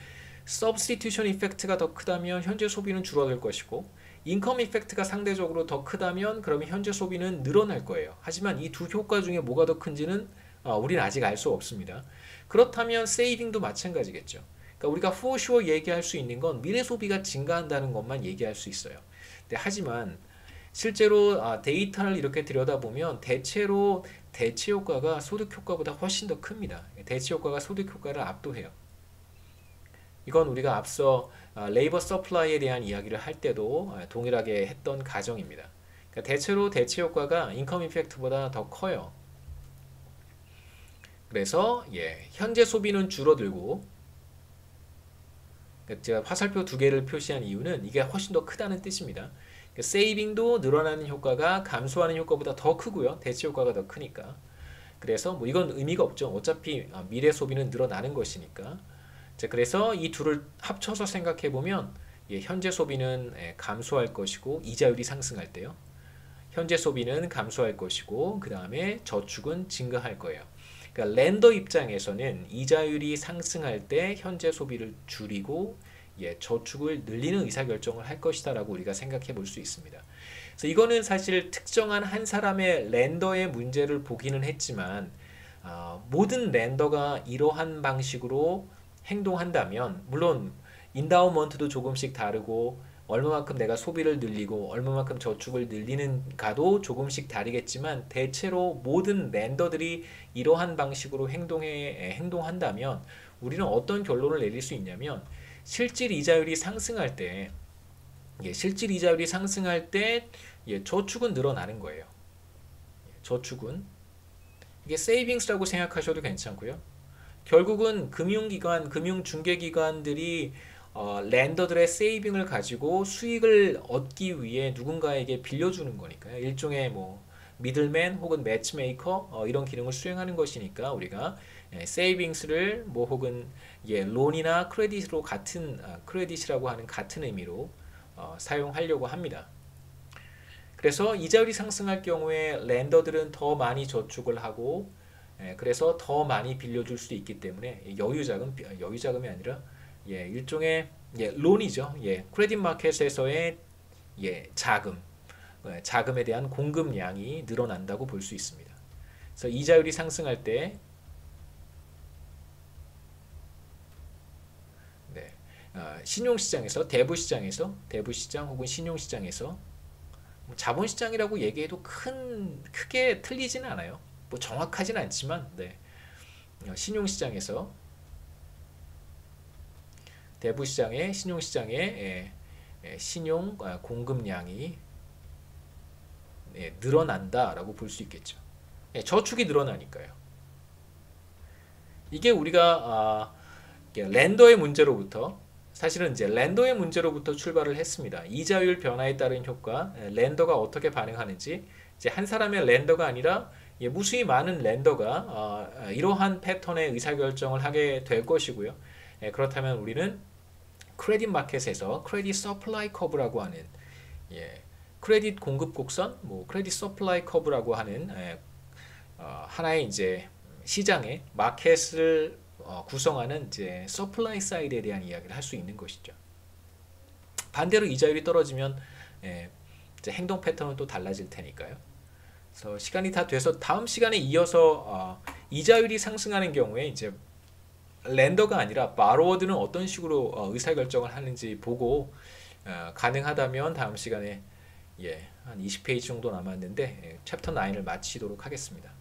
substitution 이펙트가 더 크다면 현재 소비는 줄어들 것이고 income 이펙트가 상대적으로 더 크다면 그러면 현재 소비는 늘어날 거예요. 하지만 이 두 효과 중에 뭐가 더 큰지는 우리는 아직 알 수 없습니다. 그렇다면 세이빙도 마찬가지겠죠. 그러니까 우리가 for sure 얘기할 수 있는 건 미래 소비가 증가한다는 것만 얘기할 수 있어요. 하지만 실제로 데이터를 이렇게 들여다보면 대체로 대체 효과가 소득 효과보다 훨씬 더 큽니다. 대체 효과가 소득 효과를 압도해요. 이건 우리가 앞서 레이버 서플라이에 대한 이야기를 할 때도 동일하게 했던 가정입니다. 그러니까 대체로 대체 효과가 인컴 이펙트보다 더 커요. 그래서 현재 소비는 줄어들고 제가 화살표 두 개를 표시한 이유는 이게 훨씬 더 크다는 뜻입니다. 세이빙도 늘어나는 효과가 감소하는 효과보다 더 크고요. 대체 효과가 더 크니까. 그래서 뭐 이건 의미가 없죠. 어차피 미래 소비는 늘어나는 것이니까. 자, 그래서 이 둘을 합쳐서 생각해 보면 현재 소비는 감소할 것이고 이자율이 상승할 때요. 현재 소비는 감소할 것이고 그 다음에 저축은 증가할 거예요. 그러니까 렌더 입장에서는 이자율이 상승할 때 현재 소비를 줄이고 저축을 늘리는 의사결정을 할 것이다 라고 우리가 생각해 볼 수 있습니다. 그래서 이거는 사실 특정한 한 사람의 렌더의 문제를 보기는 했지만 모든 렌더가 이러한 방식으로 행동한다면 물론 인다우먼트도 조금씩 다르고 얼마만큼 내가 소비를 늘리고 얼마만큼 저축을 늘리는가도 조금씩 다르겠지만 대체로 모든 렌더들이 이러한 방식으로 행동한다면 우리는 어떤 결론을 내릴 수 있냐면 실질 이자율이 상승할 때 저축은 늘어나는 거예요. 저축은 이게 세이빙스라고 생각하셔도 괜찮고요. 결국은 금융기관, 금융중개기관들이 렌더들의 세이빙을 가지고 수익을 얻기 위해 누군가에게 빌려주는 거니까요. 일종의 뭐 미들맨 혹은 매치메이커 이런 기능을 수행하는 것이니까 우리가 세이빙스를 뭐 혹은 론이나 크레딧으로 같은 크레딧이라고 하는 같은 의미로 사용하려고 합니다. 그래서 이자율이 상승할 경우에 렌더들은 더 많이 저축을 하고 그래서 더 많이 빌려줄 수 있기 때문에 여유자금이 아니라 일종의 론이죠. 크레딧 마켓에서의 자금에 대한 공급량이 늘어난다고 볼 수 있습니다. 그래서 이자율이 상승할 때 신용시장에서 대부시장 혹은 신용시장에서 자본시장이라고 얘기해도 크게 틀리지는 않아요. 뭐 정확하진 않지만 신용시장에서 대부시장의 신용시장의 신용 공급량이 늘어난다라고 볼 수 있겠죠. 저축이 늘어나니까요. 이게 우리가 렌더의 문제로부터 사실은 이제 렌더의 문제로부터 출발을 했습니다. 이자율 변화에 따른 효과, 렌더가 어떻게 반응하는지 이제 한 사람의 렌더가 아니라 무수히 많은 렌더가 이러한 패턴의 의사결정을 하게 될 것이고요. 그렇다면 우리는 크레딧 마켓에서 크레딧 서플라이 커브라고 하는 크레딧 공급 곡선, 뭐 크레딧 서플라이 커브라고 하는 하나의 이제 시장의 마켓을 구성하는 이제 서플라이 사이드에 대한 이야기를 할 수 있는 것이죠. 반대로 이자율이 떨어지면 이제 행동 패턴은 또 달라질 테니까요. 그래서 시간이 다 돼서 다음 시간에 이어서 이자율이 상승하는 경우에 이제 렌더가 아니라 바로워드는 어떤 식으로 의사결정을 하는지 보고 가능하다면 다음 시간에 한 20페이지 정도 남았는데 챕터 9을 마치도록 하겠습니다.